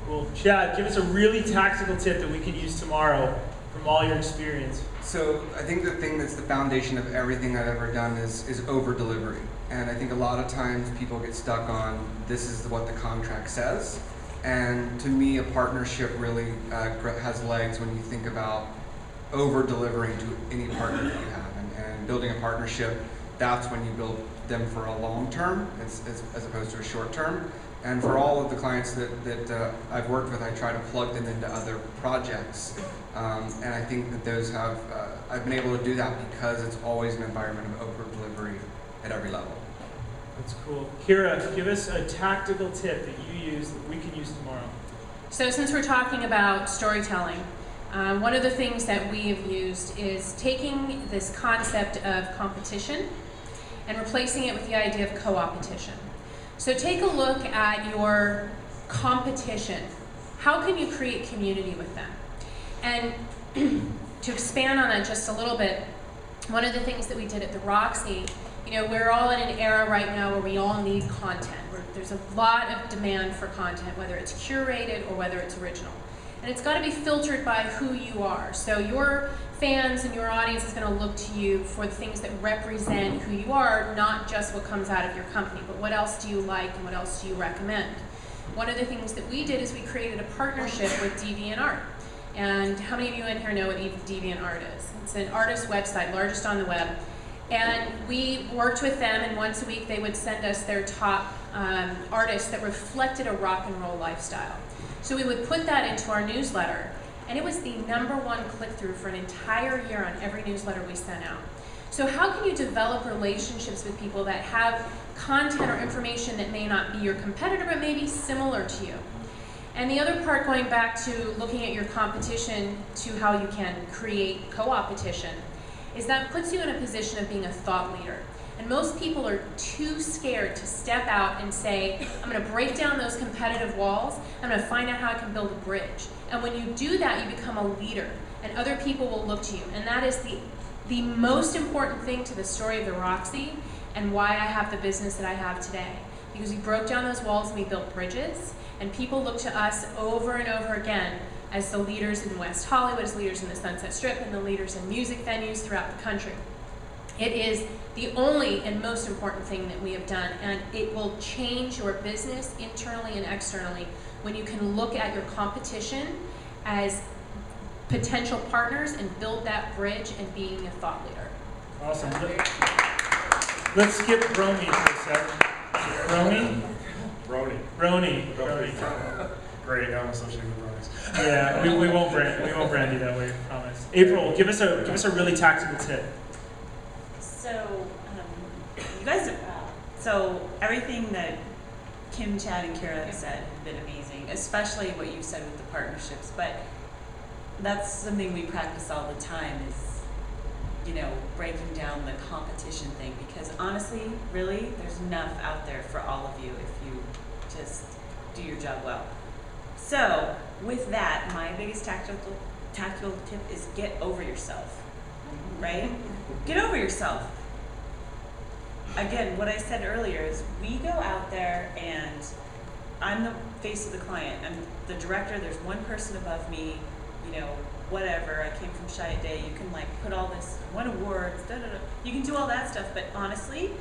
Well, Chad, give us a really tactical tip that we can use tomorrow from all your experience. So I think the thing that's the foundation of everything I've ever done is over-delivery. And I think a lot of times people get stuck on, this is what the contract says. And to me, a partnership really has legs when you think about over-delivering to any partner that you have. And building a partnership, that's when you build them for a long term as opposed to a short term. And for all of the clients that I've worked with, I try to plug them into other projects. And I think that those I've been able to do that because it's always an environment of over-delivery at every level. That's cool. Kira, give us a tactical tip that you use that we can use tomorrow. So since we're talking about storytelling, one of the things that we have used is taking this concept of competition and replacing it with the idea of co-opetition. So take a look at your competition. How can you create community with them? And to expand on that just a little bit, one of the things that we did at the Roxy, we're all in an era right now where we all need content. There's a lot of demand for content, whether it's curated or whether it's original. And it's got to be filtered by who you are. So your fans and your audience is going to look to you for the things that represent who you are, not just what comes out of your company, but what else do you like and what else do you recommend. One of the things that we did is we created a partnership with DeviantArt. And how many of you in here know what DeviantArt is? It's an artist website, largest on the web. And we worked with them, and once a week they would send us their top artists that reflected a rock and roll lifestyle. So we would put that into our newsletter, and it was the #1 click-through for an entire year on every newsletter we sent out. So how can you develop relationships with people that have content or information that may not be your competitor, but may be similar to you? And the other part, going back to looking at your competition to how you can create co-opetition, is that puts you in a position of being a thought leader. And most people are too scared to step out and say, I'm going to break down those competitive walls, I'm going to find out how I can build a bridge. And when you do that, you become a leader, and other people will look to you. And that is the most important thing to the story of the Roxy and why I have the business that I have today. Because we broke down those walls and we built bridges, and people look to us over and over again as the leaders in West Hollywood, as leaders in the Sunset Strip, and the leaders in music venues throughout the country. It is the only and most important thing that we have done, and it will change your business internally and externally when you can look at your competition as potential partners and build that bridge and being a thought leader. Awesome. Let's skip Romy for a sec. Romy? Brony. Great, I'm associated with bronies. Yeah, we won't brand you that way, I promise. April, give us a really tactical tip. So, you guys, so everything that Kim, Chad, and Kara have said has been amazing, especially what you said with the partnerships. But that's something we practice all the time is, breaking down the competition thing. Because honestly, really, there's enough out there for all of you if you just do your job well. So, with that, my biggest tactical tip is get over yourself, right? Get over yourself. Again, what I said earlier is we go out there and I'm the face of the client. I'm the director. There's one person above me, whatever. I came from Chiat Day. You can put all this, won awards, You can do all that stuff, but honestly,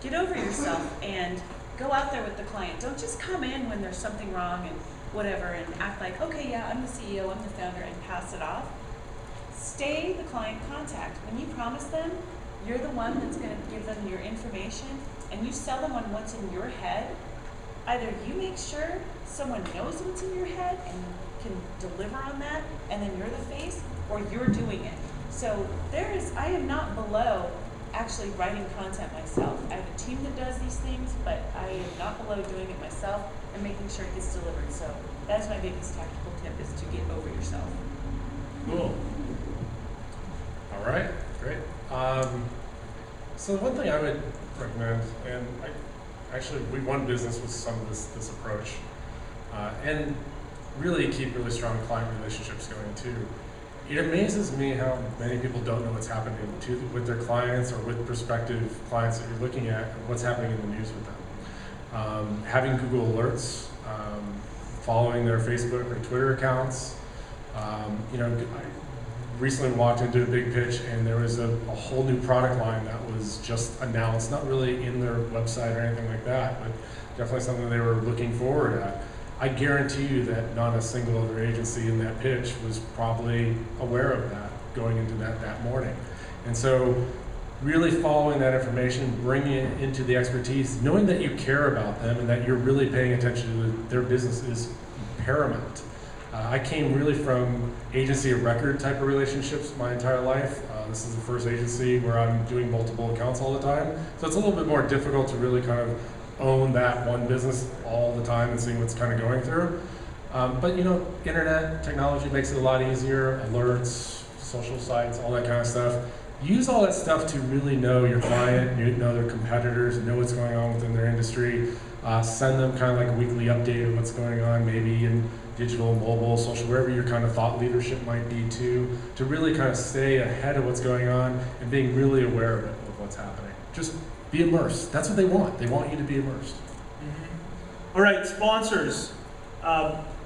get over yourself and go out there with the client. Don't just come in when there's something wrong and whatever and act like, okay, yeah, I'm the CEO, I'm the founder, and pass it off. Stay the client contact. When you promise them, you're the one that's going to give them your information, and you sell them on what's in your head. Either you make sure someone knows what's in your head and can deliver on that, and then you're the face, or you're doing it. So I am not below actually writing content myself. I have a team that does these things, but I am not below doing it myself and making sure it gets delivered. So that is my biggest tactical tip, is to get over yourself. Cool. All right, great. So one thing I would recommend, and we won business with some of this approach, and really keep really strong client relationships going too. It amazes me how many people don't know what's happening with their clients or with prospective clients that you're looking at, and what's happening in the news with them. Having Google Alerts, following their Facebook or Twitter accounts. I recently walked into a big pitch and there was a whole new product line that was just announced, not really in their website or anything like that, but definitely something they were looking forward at. I guarantee you that not a single other agency in that pitch was probably aware of that going into that morning. And so really following that information, bringing it into the expertise, knowing that you care about them and that you're really paying attention to their business is paramount. I came really from agency of record type of relationships my entire life. This is the first agency where I'm doing multiple accounts all the time. So it's a little bit more difficult to really kind of own that one business all the time and seeing what's kind of going through. But internet technology makes it a lot easier, alerts, social sites, all that kind of stuff. Use all that stuff to really know your client, know their competitors, know what's going on within their industry. Send them kind of like a weekly update of what's going on, maybe in digital, mobile, social, wherever your kind of thought leadership might be to really kind of stay ahead of what's going on and being really aware of what's happening. Just be immersed. That's what they want. They want you to be immersed. All right, sponsors.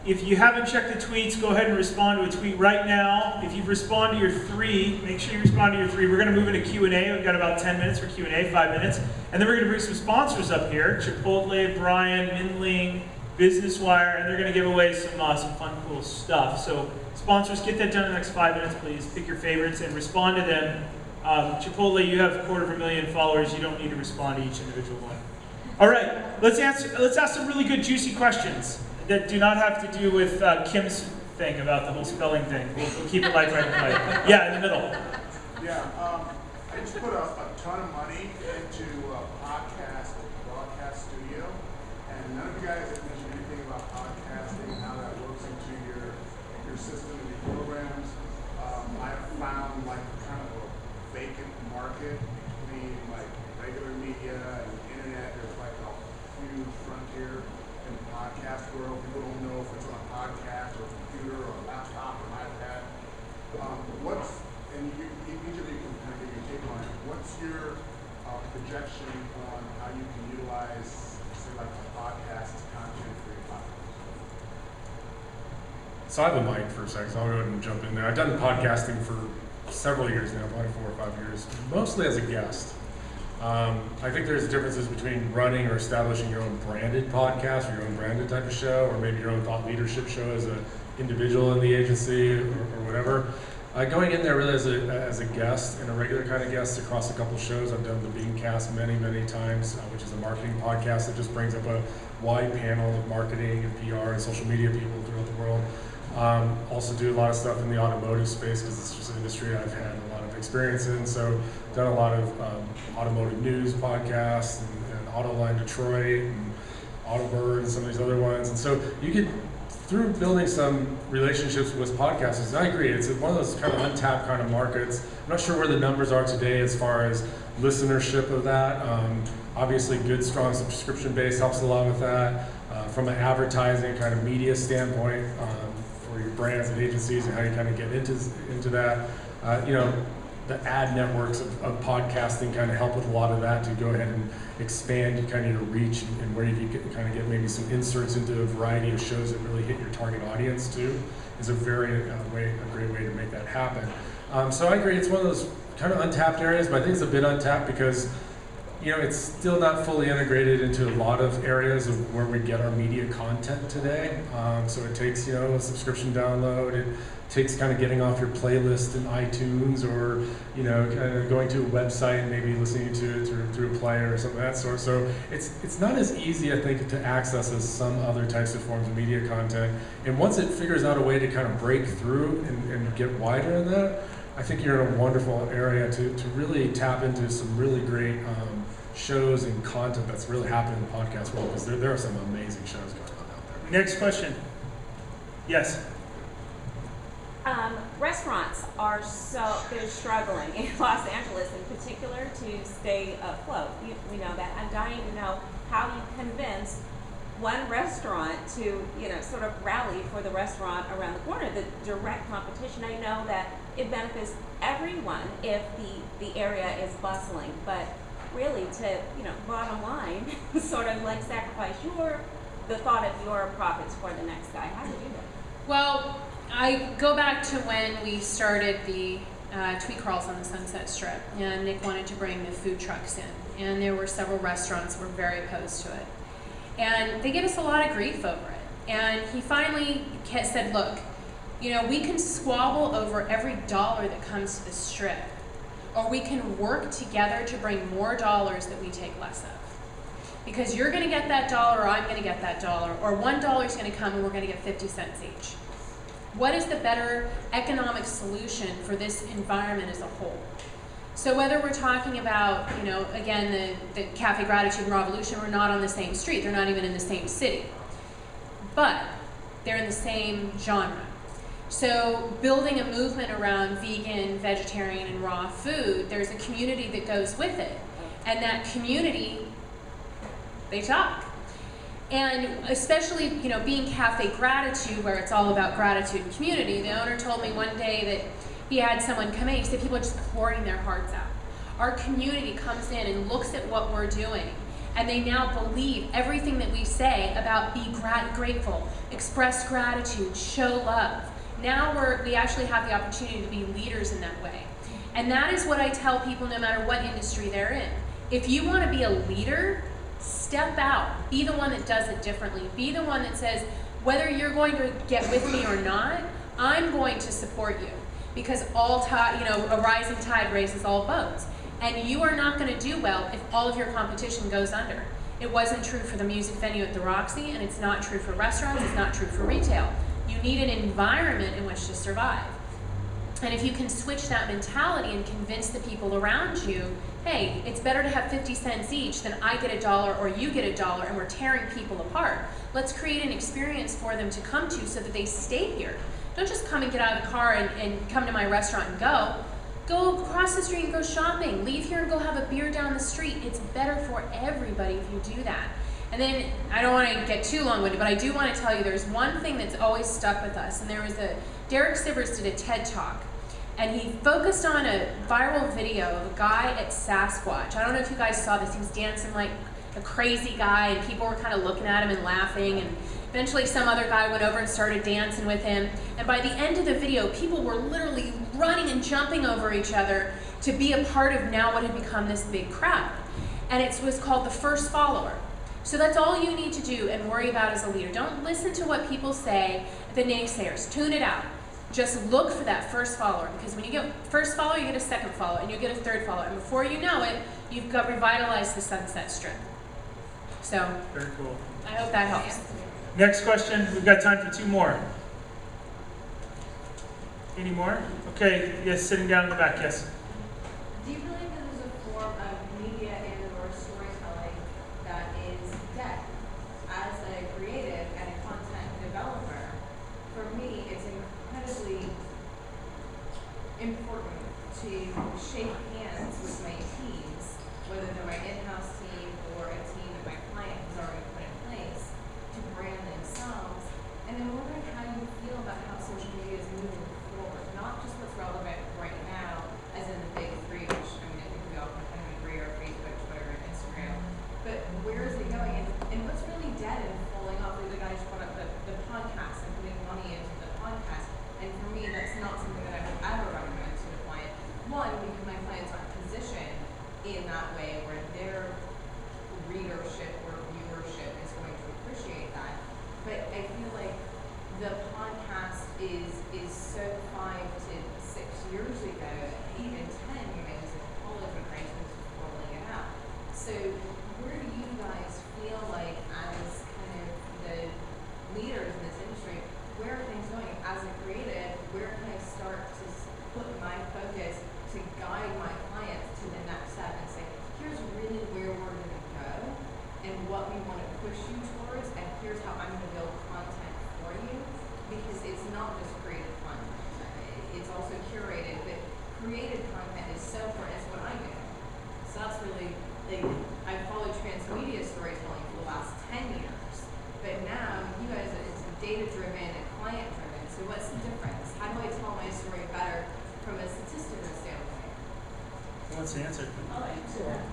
If you haven't checked the tweets, go ahead and respond to a tweet right now. If you've responded to your 3, make sure you respond to your 3. We're going to move into Q&A. We've got about 10 minutes for Q&A, 5 minutes. And then we're going to bring some sponsors up here. Chipotle, Brian, Minling, Business Wire, and they're going to give away some fun, cool stuff. So sponsors, get that done in the next 5 minutes, please. Pick your favorites and respond to them. Chipotle, you have 250,000 followers. You don't need to respond to each individual one. All right, let's ask some really good, juicy questions that do not have to do with Kim's thing about the whole spelling thing. We'll keep it light right and light. Yeah, in the middle. Yeah, I just put a ton of money into a broadcast studio, and none of you guys have mentioned anything about podcasting. your system and your programs, I have found like kind of a vacant market between like regular media and internet. There's like a huge frontier in the podcast world. People don't know if it's on a podcast or a computer or a laptop or an iPad. Each of you can kind of give your take on it. What's your projection on how you can utilize, say, like a podcast content for your platform? So I have a mic for a second, so I'll go ahead and jump in there. I've done podcasting for several years now, probably 4 or 5 years, mostly as a guest. I think there's differences between running or establishing your own branded podcast or your own branded type of show, or maybe your own thought leadership show as an individual in the agency or whatever. Going in there really as a guest and a regular kind of guest across a couple shows. I've done the Beancast many, many times, which is a marketing podcast that just brings up a wide panel of marketing and PR and social media people throughout the world. Also do a lot of stuff in the automotive space because it's just an industry I've had a lot of experience in. So done a lot of automotive news podcasts and Autoline Detroit and Autobird and some of these other ones. And so you could, through building some relationships with podcasters, I agree, it's one of those kind of untapped kind of markets. I'm not sure where the numbers are today as far as listenership of that. Obviously, good, strong subscription base helps a lot with that. From an advertising kind of media standpoint, for your brands and agencies and how you kind of get into that. The ad networks of podcasting kind of help with a lot of that to go ahead and expand kind of your reach and where you can kind of get maybe some inserts into a variety of shows that really hit your target audience too, is a great way to make that happen. So I agree, it's one of those kind of untapped areas, but I think it's a bit untapped because it's still not fully integrated into a lot of areas of where we get our media content today. So it takes, a subscription download. It takes kind of getting off your playlist in iTunes or, kind of going to a website and maybe listening to it through a player or something of that sort. So it's not as easy, I think, to access as some other types of forms of media content. And once it figures out a way to kind of break through and get wider in that, I think you're in a wonderful area to really tap into some really great shows and content that's really happening in the podcast world, because there are some amazing shows going on out there. Next question. Yes. Restaurants are they're struggling in Los Angeles in particular to stay afloat. We know that. I'm dying to know how you convince one restaurant to, sort of rally for the restaurant around the corner. The direct competition, I know that it benefits everyone if the area is bustling, but really to, bottom line, sort of like sacrifice the thought of your profits for the next guy. How do you do that? Well, I go back to when we started the tweet crawls on the Sunset Strip, and Nick wanted to bring the food trucks in, and there were several restaurants that were very opposed to it. And they gave us a lot of grief over it. And he finally said, look, we can squabble over every dollar that comes to the strip, or we can work together to bring more dollars that we take less of. Because you're going to get that dollar, or I'm going to get that dollar, or $1 is going to come and we're going to get 50 cents each. What is the better economic solution for this environment as a whole? So whether we're talking about, again, the Cafe Gratitude and Revolution, we're not on the same street. They're not even in the same city. But they're in the same genre. So building a movement around vegan, vegetarian, and raw food, there's a community that goes with it. And that community, they talk. And especially, being Cafe Gratitude, where it's all about gratitude and community, the owner told me one day that he had someone come in, he said people are just pouring their hearts out. Our community comes in and looks at what we're doing, and they now believe everything that we say about be grateful, express gratitude, show love. Now we actually have the opportunity to be leaders in that way. And that is what I tell people no matter what industry they're in. If you want to be a leader, step out. Be the one that does it differently. Be the one that says, whether you're going to get with me or not, I'm going to support you. Because a rising tide raises all boats. And you are not going to do well if all of your competition goes under. It wasn't true for the music venue at the Roxy, and it's not true for restaurants, it's not true for retail. You need an environment in which to survive. And if you can switch that mentality and convince the people around you, hey, it's better to have 50 cents each than I get $1 or you get $1 and we're tearing people apart. Let's create an experience for them to come to so that they stay here. don't just come and get out of the car and come to my restaurant and go. Go across the street and go shopping. Leave here and go have a beer down the street. It's better for everybody if you do that. And then, I don't want to get too long-winded, but I do want to tell you there's one thing that's always stuck with us. And there was Derek Sivers did a TED Talk. And he focused on a viral video of a guy at Sasquatch. I don't know if you guys saw this. He was dancing like a crazy guy, and people were kind of looking at him and laughing. And eventually some other guy went over and started dancing with him. And by the end of the video, people were literally running and jumping over each other to be a part of now what had become this big crowd. And it was called the first follower. So that's all you need to do and worry about as a leader. Don't listen to what people say, the naysayers. Tune it out. Just look for that first follower, because when you get first follower, you get a second follower, and you get a third follower. And before you know it, you've got revitalized the Sunset Strip. So, Very cool. I hope that helps. Next question. We've got time for 2 more. Any more? Okay, yes, sitting down in the back, yes. Do you believe that there's a form of media and or storytelling that is dead? As a creative and a content developer, for me, it's incredibly important to shake hands with my teams, whether they're my in-house team or a team that my client has already put in place, to brand themselves. And I'm wondering how you feel about how social media is moving forward, not just what's relevant right now, as in the big 3, which I mean I think we all kind of agree are Facebook, Twitter, and Instagram. But where is it going? And what's really dead and falling off? The guys brought up the podcast and putting money into the podcast. And for me, that's not something that I would ever recommend to a client. One, because my clients aren't positioned in that way where their readership or viewership is going to appreciate that. But I feel like the podcast is so 5 to 6 years ago, even 10, you know, as a college when I was rolling it out. So where do you guys feel like, as kind of the leaders in this industry, where are things going? As a creative, where can I start to put my focus to guide my clients to the next step and say, here's really where we're going to go and what we want to push you towards, and here's how I'm going to build content for you? Because it's not just creative content, it's also curated, but creative content is so important. It's what I do. So that's really, I've followed transmedia storytelling for the last 10 years, but now you guys, it's data-driven and client-driven, so what's the difference? How do I tell my story better from a statistical standpoint? Who wants to answer? I'll answer that.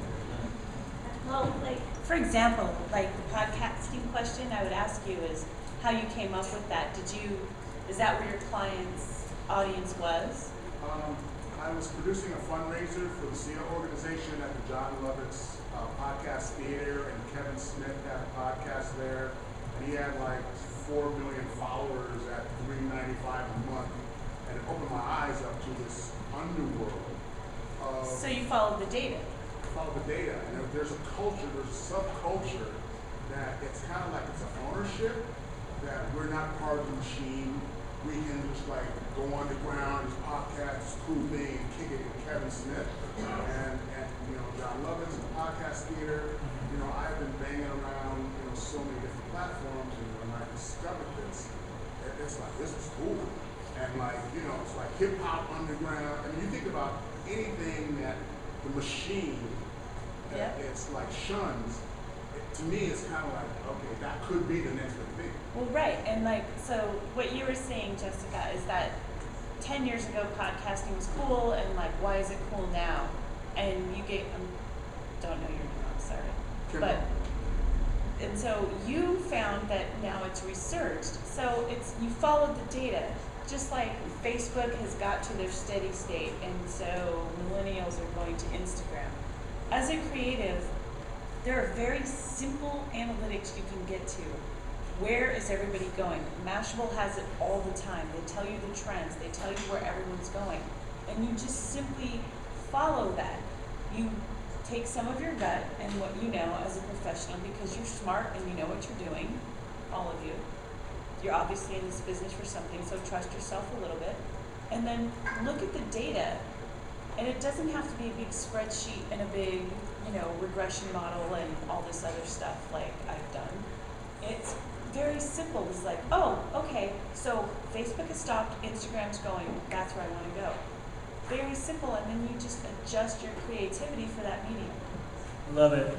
Well, like, for example, like the podcasting question I would ask you is how you came up with that. Is that where your client's audience was? I was producing a fundraiser for the SEAL organization at the John Lovett's podcast theater, and Kevin Smith had a podcast there, and he had like 4 million followers at $3.95 a month, and it opened my eyes up to this underworld. So you followed the data. Follow the data, and there's a culture, there's a subculture that it's kind of like it's an ownership, that we're not part of the machine. We can just like go underground, this podcast, this cool thing, and kick it with Kevin Smith and you know, John Lovett's podcast theater. You know, I've been banging around, you know, so many different platforms, and when I discovered this, it's like, this is cool. And like, you know, it's like hip hop underground. I mean, you think about anything that the machine, it's like shuns. To me, it's kind of like, okay, that could be the next big thing. Well, right, and like, so what you were saying, Jessica, is that 10 years ago podcasting was cool, and like, why is it cool now? And you gave, don't know your name, I'm sorry. But, and so you found that now it's researched. So it's, you followed the data, just like Facebook has got to their steady state, and so millennials are going to Instagram. As a creative, there are very simple analytics you can get to. Where is everybody going? Mashable has it all the time. They tell you the trends. They tell you where everyone's going. And you just simply follow that. You take some of your gut and what you know as a professional, because you're smart and you know what you're doing, all of you. You're obviously in this business for something, so trust yourself a little bit. And then look at the data. And it doesn't have to be a big spreadsheet and a big, you know, regression model and all this other stuff like I've done. It's very simple. It's like, oh, okay, so Facebook has stopped, Instagram's going, that's where I want to go. Very simple, and then you just adjust your creativity for that medium. Love it.